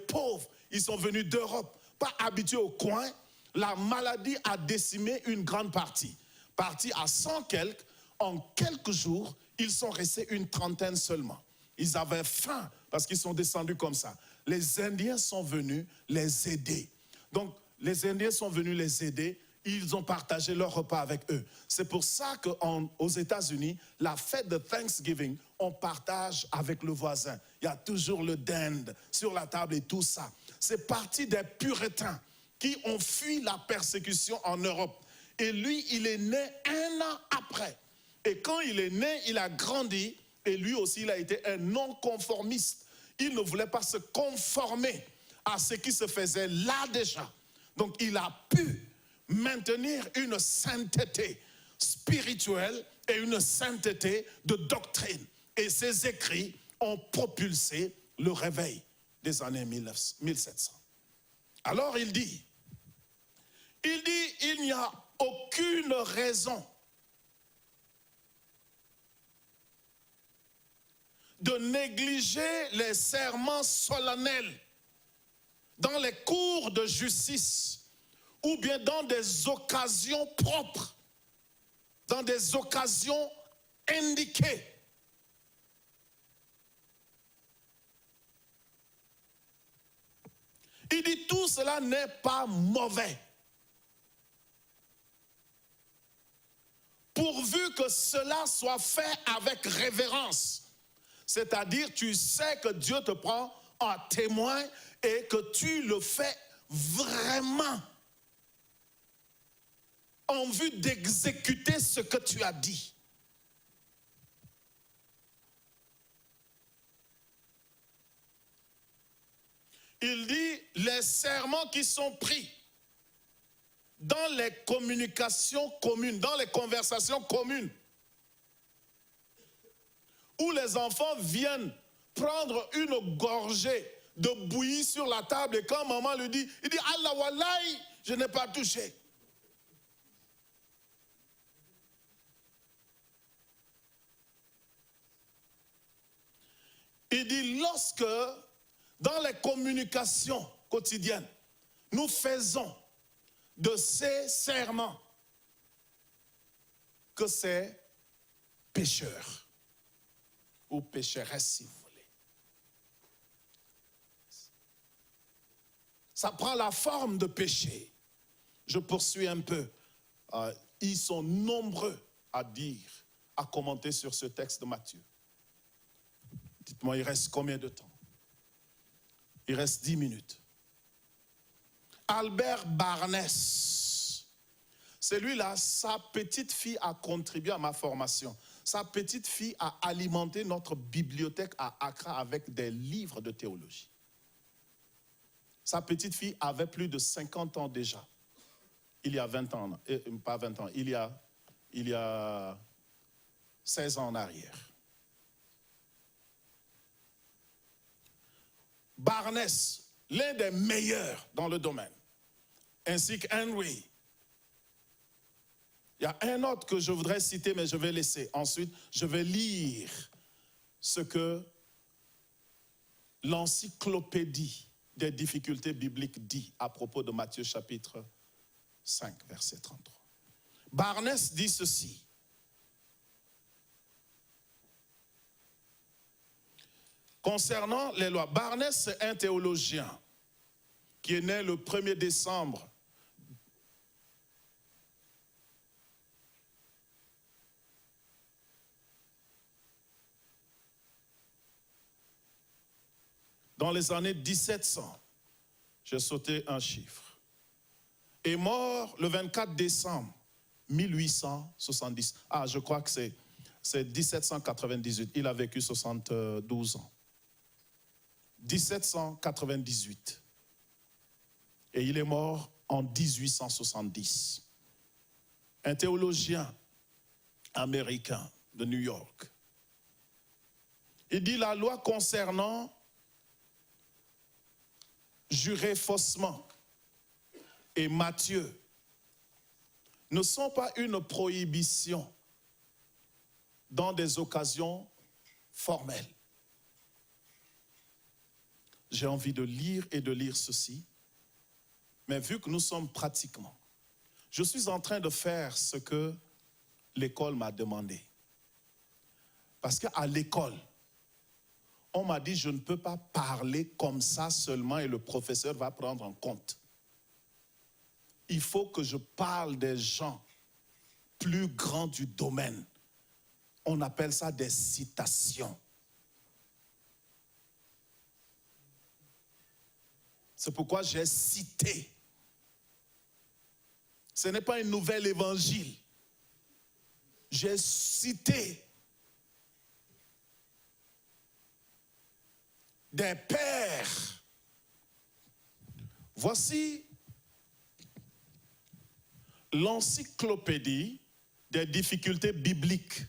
pauvres, ils sont venus d'Europe, pas habitués au coin, la maladie a décimé une grande partie. Partis à 100 quelques, en quelques jours, ils sont restés une trentaine seulement. Ils avaient faim parce qu'ils sont descendus comme ça. Les Indiens sont venus les aider. Donc, les Indiens sont venus les aider. Ils ont partagé leur repas avec eux. C'est pour ça qu'aux États-Unis, la fête de Thanksgiving, on partage avec le voisin. Il y a toujours le dinde sur la table et tout ça. C'est parti des puritains qui ont fui la persécution en Europe. Et lui, il est né 1 an après. Et quand il est né, il a grandi. Et lui aussi, il a été un non-conformiste. Il ne voulait pas se conformer à ce qui se faisait là déjà. Donc, il a pu maintenir une sainteté spirituelle et une sainteté de doctrine. Et ses écrits ont propulsé le réveil des années 1700. Alors, il dit, il n'y a aucune raison de négliger les serments solennels dans les cours de justice ou bien dans des occasions propres, dans des occasions indiquées. Il dit tout cela n'est pas mauvais, pourvu que cela soit fait avec révérence. C'est-à-dire, tu sais que Dieu te prend en témoin et que tu le fais vraiment en vue d'exécuter ce que tu as dit. Il dit, les serments qui sont pris dans les communications communes, dans les conversations communes, où les enfants viennent prendre une gorgée de bouillie sur la table et quand maman lui dit, il dit, Allah wallahi, je n'ai pas touché. Il dit, lorsque dans les communications quotidiennes, nous faisons de ces serments que c'est pécheur ou pécheresse si vous voulez. Ça prend la forme de péché. Je poursuis un peu. Ils sont nombreux à dire, à commenter sur ce texte de Matthieu. Dites-moi, il reste combien de temps? Il reste 10 minutes. Albert Barnes, celui-là, sa petite fille a contribué à ma formation. Sa petite fille a alimenté notre bibliothèque à Accra avec des livres de théologie. Sa petite fille avait plus de 50 ans déjà. Il y a 20 ans, pas 20 ans, il y a 16 ans en arrière. Barnes, l'un des meilleurs dans le domaine, ainsi qu'Henry. Il y a un autre que je voudrais citer, mais je vais laisser. Ensuite, je vais lire ce que l'encyclopédie des difficultés bibliques dit à propos de Matthieu chapitre 5, verset 33. Barnes dit ceci. Concernant les lois, Barnes, c'est un théologien qui est né le 1er décembre dans les années 1700, j'ai sauté un chiffre, est mort le 24 décembre 1870. Ah, je crois que c'est 1798. Il a vécu 72 ans. 1798. Et il est mort en 1870. Un théologien américain de New York. Il dit la loi concernant jurer faussement et Matthieu ne sont pas une prohibition dans des occasions formelles. J'ai envie de lire ceci, mais vu que nous sommes pratiquement, je suis en train de faire ce que l'école m'a demandé. Parce qu'à l'école, on m'a dit je ne peux pas parler comme ça seulement et le professeur va prendre en compte. Il faut que je parle des gens plus grands du domaine. On appelle ça des citations. C'est pourquoi j'ai cité. Ce n'est pas un nouvel évangile. J'ai cité des pères. Voici l'encyclopédie des difficultés bibliques.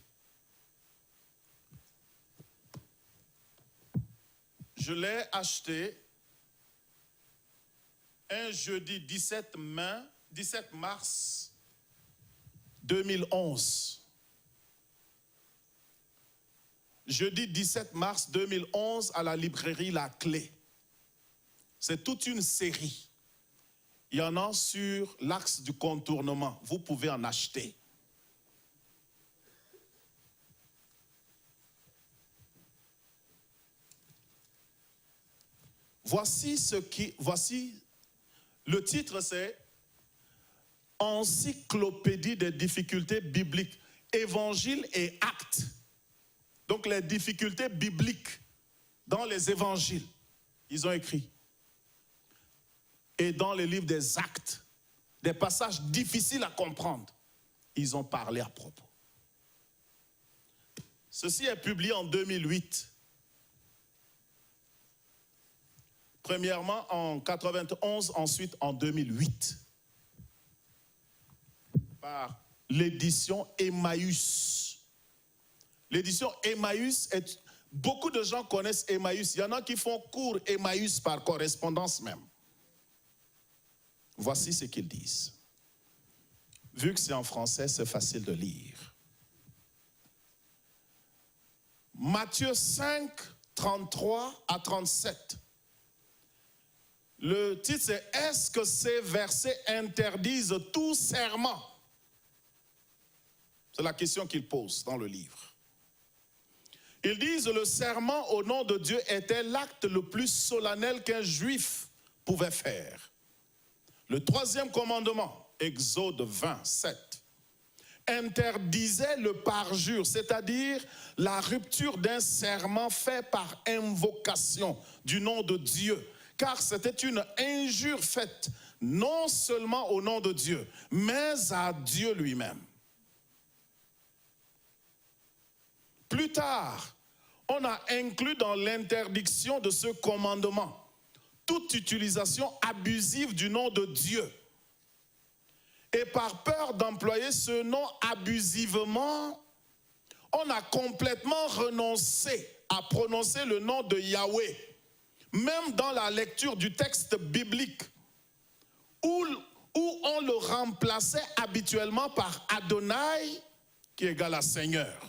Je l'ai acheté un jeudi 17 mars 2011. Jeudi 17 mars 2011 à la librairie La Clé. C'est toute une série. Il y en a sur l'axe du contournement. Vous pouvez en acheter. Voici le titre, c'est Encyclopédie des difficultés bibliques, Évangiles et Actes. Donc les difficultés bibliques dans les évangiles, ils ont écrit. Et dans les livres des Actes, des passages difficiles à comprendre, ils ont parlé à propos. Ceci est publié en 2008. Premièrement en 91, ensuite en 2008. Par l'édition Emmaüs. L'édition Emmaüs, beaucoup de gens connaissent Emmaüs. Il y en a qui font cours Emmaüs par correspondance même. Voici ce qu'ils disent. Vu que c'est en français, c'est facile de lire. Matthieu 5, 33 à 37. Le titre c'est « Est-ce que ces versets interdisent tout serment ?» C'est la question qu'ils posent dans le livre. Ils disent « Le serment au nom de Dieu était l'acte le plus solennel qu'un juif pouvait faire. » Le troisième commandement, Exode 20, 7, interdisait le parjure, c'est-à-dire la rupture d'un serment fait par invocation du nom de Dieu, car c'était une injure faite non seulement au nom de Dieu, mais à Dieu lui-même. Plus tard, on a inclus dans l'interdiction de ce commandement toute utilisation abusive du nom de Dieu. Et par peur d'employer ce nom abusivement, on a complètement renoncé à prononcer le nom de Yahweh. Même dans la lecture du texte biblique, où on le remplaçait habituellement par Adonai, qui égale à Seigneur.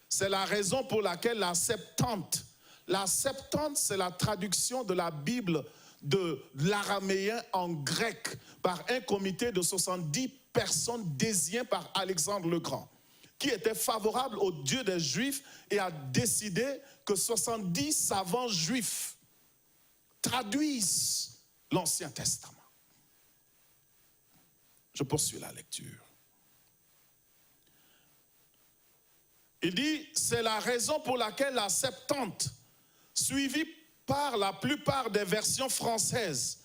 C'est la raison pour laquelle la Septante, c'est la traduction de la Bible de l'araméen en grec par un comité de 70 personnes désignées par Alexandre le Grand, qui était favorable au Dieu des Juifs et a décidé que 70 savants juifs traduisent l'Ancien Testament. Je poursuis la lecture. Il dit, c'est la raison pour laquelle la Septante, suivie par la plupart des versions françaises.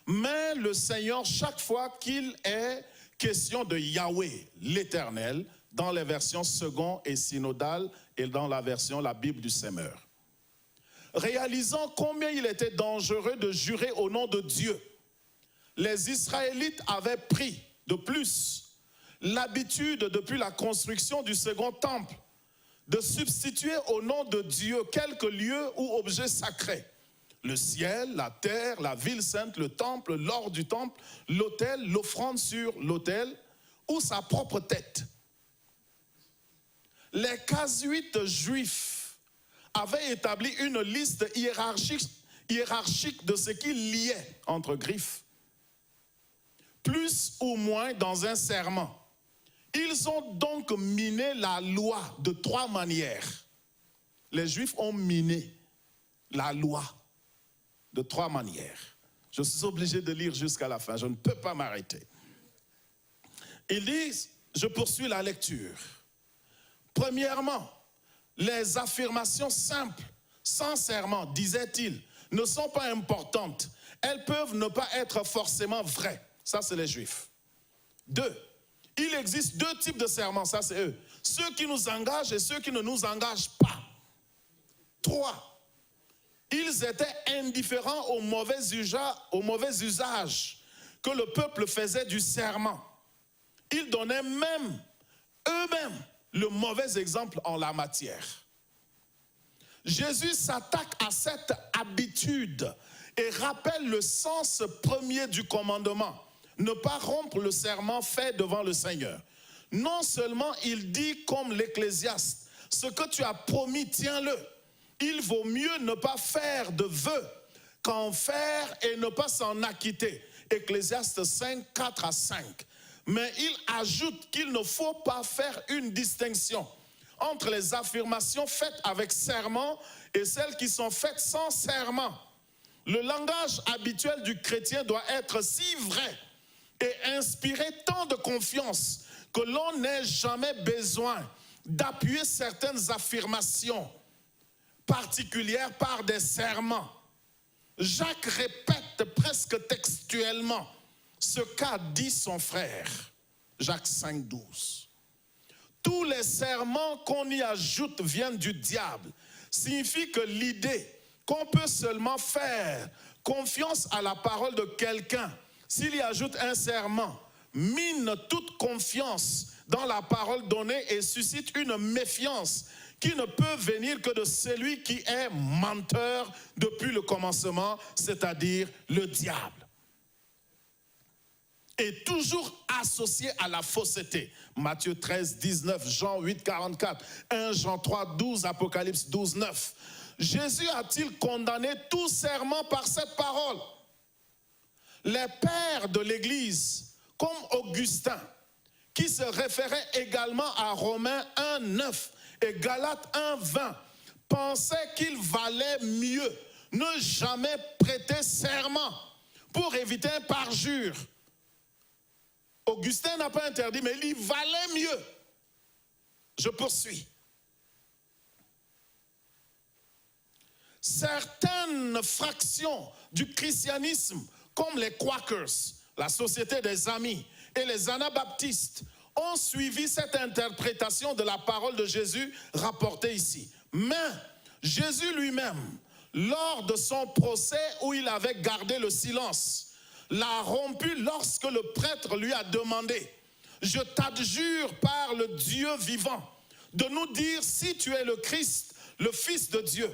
Mais le Seigneur, chaque fois qu'il est question de Yahweh, l'Éternel, dans les versions second et synodales et dans la version la Bible du Semeur. Réalisant combien il était dangereux de jurer au nom de Dieu, les Israélites avaient pris de plus l'habitude depuis la construction du second temple de substituer au nom de Dieu quelques lieux ou objets sacrés. Le ciel, la terre, la ville sainte, le temple, l'or du temple, l'autel, l'offrande sur l'autel ou sa propre tête. Les casuites juifs avaient établi une liste hiérarchique de ce qui liait, entre griffes, plus ou moins dans un serment. Ils ont donc miné la loi de 3 manières. Les Juifs ont miné la loi de 3 manières. Je suis obligé de lire jusqu'à la fin, je ne peux pas m'arrêter. Ils disent, je poursuis la lecture. Premièrement, les affirmations simples, sans serment, disait-il, ne sont pas importantes. Elles peuvent ne pas être forcément vraies. Ça, c'est les Juifs. 2. Il existe 2 types de serments, ça c'est eux. Ceux qui nous engagent et ceux qui ne nous engagent pas. 3. Ils étaient indifférents au mauvais usage que le peuple faisait du serment. Ils donnaient même, eux-mêmes, le mauvais exemple en la matière. Jésus s'attaque à cette habitude et rappelle le sens premier du commandement. Ne pas rompre le serment fait devant le Seigneur. Non seulement il dit comme l'Ecclésiaste, ce que tu as promis, tiens-le. Il vaut mieux ne pas faire de vœux qu'en faire et ne pas s'en acquitter. Ecclésiaste 5, 4 à 5. Mais il ajoute qu'il ne faut pas faire une distinction entre les affirmations faites avec serment et celles qui sont faites sans serment. Le langage habituel du chrétien doit être si vrai et inspirer tant de confiance que l'on n'ait jamais besoin d'appuyer certaines affirmations particulières par des serments. Jacques répète presque textuellement ce qu'a dit son frère, Jacques 5, 12. Tous les serments qu'on y ajoute viennent du diable. Signifie que l'idée qu'on peut seulement faire confiance à la parole de quelqu'un s'il y ajoute un serment, mine toute confiance dans la parole donnée et suscite une méfiance qui ne peut venir que de celui qui est menteur depuis le commencement, c'est-à-dire le diable. Et toujours associé à la fausseté. Matthieu 13, 19, Jean 8, 44, 1 Jean 3, 12, Apocalypse 12, 9. Jésus a-t-il condamné tout serment par cette parole? Les pères de l'Église, comme Augustin, qui se référait également à Romains 1, 9 et Galates 1, 20, pensaient qu'il valait mieux ne jamais prêter serment pour éviter un parjure. Augustin n'a pas interdit, mais il valait mieux. Je poursuis. Certaines fractions du christianisme, comme les Quakers, la Société des Amis et les Anabaptistes, ont suivi cette interprétation de la parole de Jésus rapportée ici. Mais Jésus lui-même, lors de son procès où il avait gardé le silence, l'a rompu lorsque le prêtre lui a demandé « Je t'adjure par le Dieu vivant de nous dire si tu es le Christ, le Fils de Dieu. »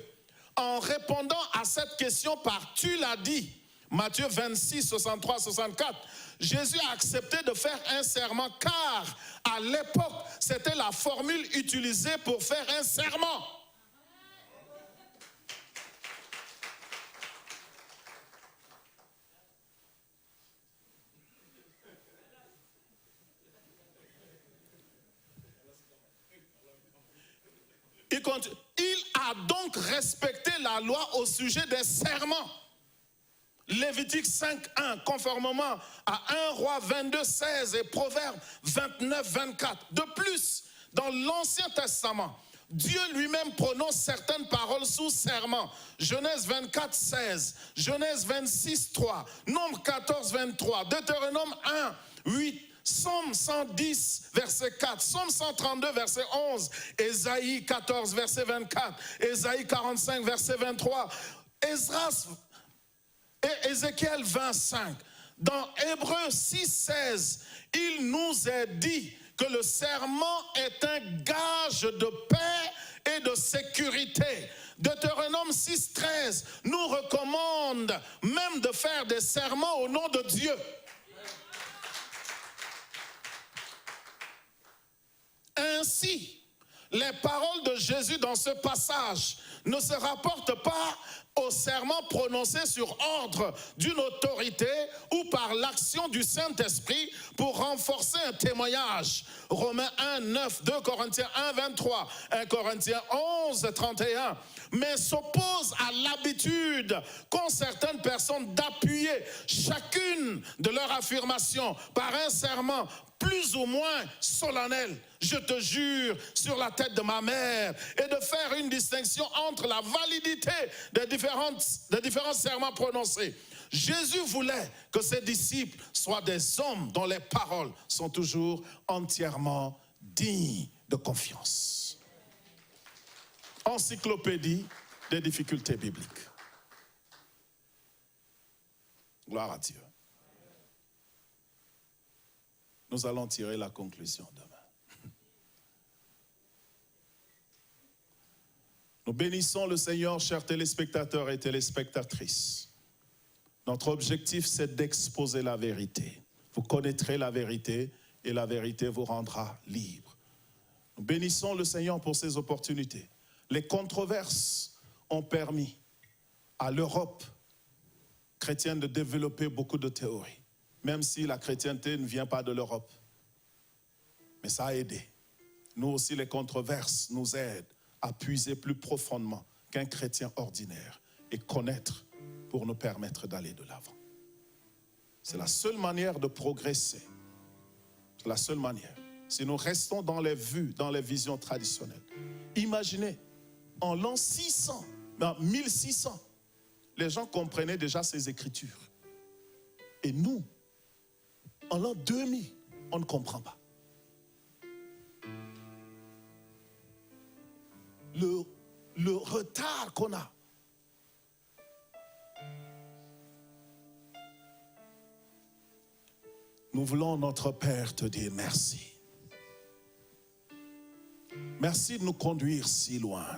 En répondant à cette question par « Tu l'as dit », Matthieu 26, 63, 64, Jésus a accepté de faire un serment car à l'époque, c'était la formule utilisée pour faire un serment. Il a donc respecté la loi au sujet des serments. Lévitique 5.1, conformément à 1 Roi 22.16 et Proverbe 29.24. De plus, dans l'Ancien Testament, Dieu lui-même prononce certaines paroles sous serment. Genèse 24, 16, Genèse 26, 3, Nombre 14, 23, Deutéronome 1, 8, Psaume 110, verset 4, Psaume 132, verset 11, Ésaïe 14, verset 24, Ésaïe 45, verset 23, Esdras et Ézéchiel 25. Dans Hébreux 6, 16, il nous est dit que le serment est un gage de paix et de sécurité. Deutéronome 6, 13 nous recommande même de faire des serments au nom de Dieu. Ainsi, les paroles de Jésus dans ce passage ne se rapportent pas au serment prononcé sur ordre d'une autorité ou par l'action du Saint-Esprit pour renforcer un témoignage. Romains 1, 9, 2 Corinthiens 1, 23, 1 Corinthiens 11, 31, mais s'oppose à l'habitude qu'ont certaines personnes d'appuyer chacune de leurs affirmations par un serment plus ou moins solennel, je te jure, sur la tête de ma mère, et de faire une distinction entre la validité des différents serments prononcés. Jésus voulait que ses disciples soient des hommes dont les paroles sont toujours entièrement dignes de confiance. Encyclopédie des difficultés bibliques. Gloire à Dieu. Nous allons tirer la conclusion demain. Nous bénissons le Seigneur, chers téléspectateurs et téléspectatrices. Notre objectif, c'est d'exposer la vérité. Vous connaîtrez la vérité et la vérité vous rendra libre. Nous bénissons le Seigneur pour ces opportunités. Les controverses ont permis à l'Europe chrétienne de développer beaucoup de théories. Même si la chrétienté ne vient pas de l'Europe. Mais ça a aidé. Nous aussi, les controverses nous aident à puiser plus profondément qu'un chrétien ordinaire et connaître pour nous permettre d'aller de l'avant. C'est la seule manière de progresser. C'est la seule manière. Si nous restons dans les vues, dans les visions traditionnelles. Imaginez, en l'an 600, en 1600, les gens comprenaient déjà ces écritures. Et nous, en l'an 2000, on ne comprend pas. Le retard qu'on a. Nous voulons, notre Père, te dire merci. Merci de nous conduire si loin.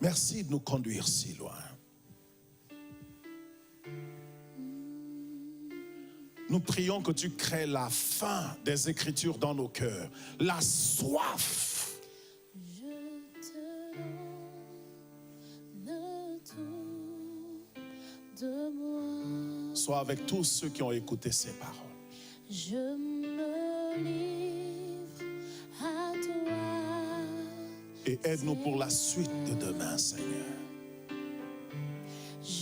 Merci de nous conduire si loin. Nous prions que tu crées la faim des Écritures dans nos cœurs, la soif.
Je te donne tout de moi.
Sois avec tous ceux qui ont écouté ces paroles.
Je me livre à toi.
Et aide-nous pour la suite de demain, Seigneur.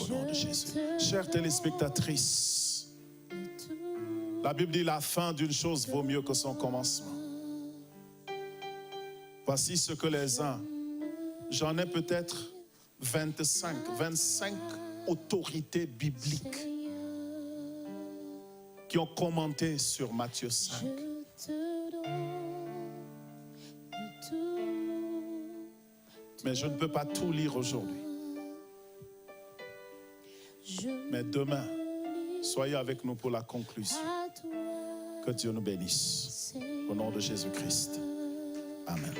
Au nom de Jésus. Chères téléspectatrices, la Bible dit la fin d'une chose vaut mieux que son commencement. Voici ce que les uns, j'en ai peut-être 25 autorités bibliques qui ont commenté sur Matthieu 5. Mais je ne peux pas tout lire aujourd'hui. Mais demain, soyez avec nous pour la conclusion. Que Dieu nous bénisse. Au nom de Jésus-Christ. Amen.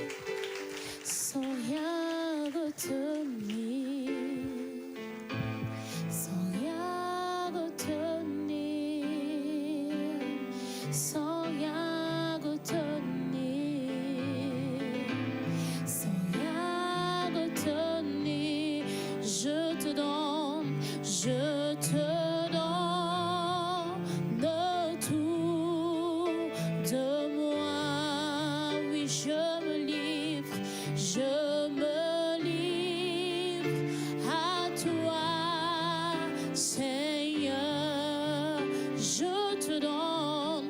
Sans rien retenir, sans rien retenir, sans rien retenir, sans rien retenir, je te donne tout de moi. Oui, je me livre à toi, Seigneur. Je te donne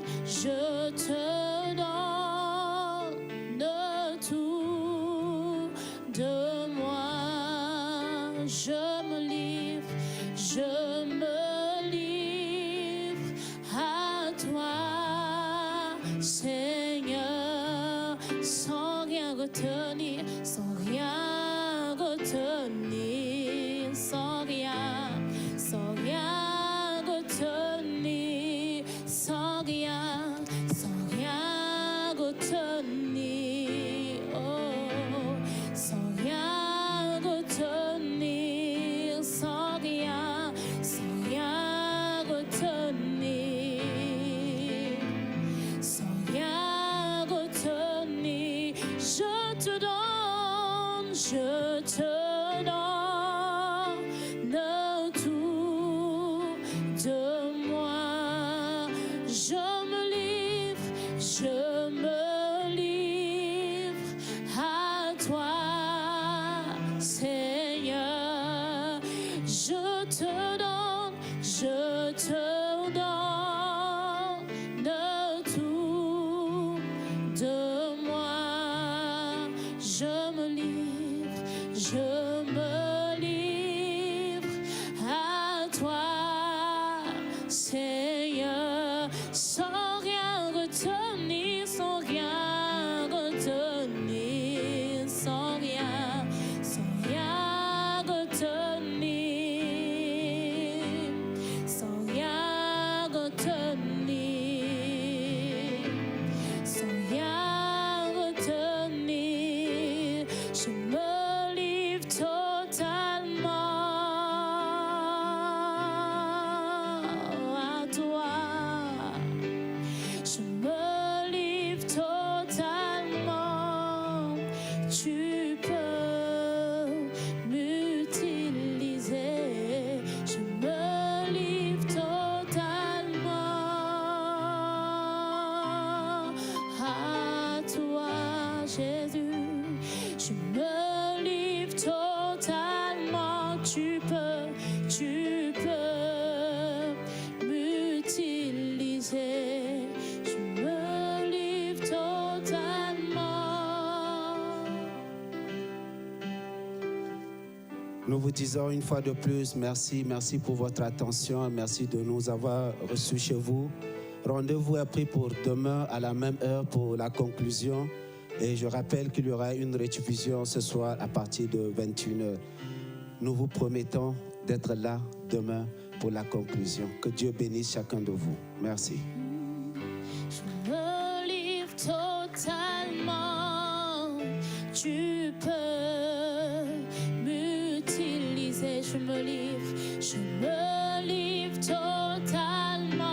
Seigneur, sans rien retenir, sans rien retenir, sans rien retenir, sans rien retenir, oh, sans rien retenir, sans rien retenir, sans rien retenir, je te donne tout de moi, je me livre à toi, Seigneur, je te donne tout de moi, je me livre à toi, Seigneur, sans rien retenir, sans rien retenir, sans rien retenir, sans rien retenir, sans rien retenir, je me livre totalement à toi, je me livre totalement, tu peux m'utiliser, je me livre totalement à toi, Jésus, je me livre totalement, tu peux m'utiliser, je me livre totalement.
Nous vous disons une fois de plus merci pour votre attention, merci de nous avoir reçus chez vous. Rendez-vous est pris pour demain à la même heure pour la conclusion. Et je rappelle qu'il y aura une rediffusion ce soir à partir de 21h. Nous vous promettons d'être là demain pour la conclusion. Que Dieu bénisse chacun de vous. Merci.
Je me livre totalement, tu peux m'utiliser, je me livre totalement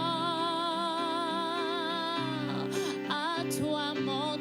à toi, mon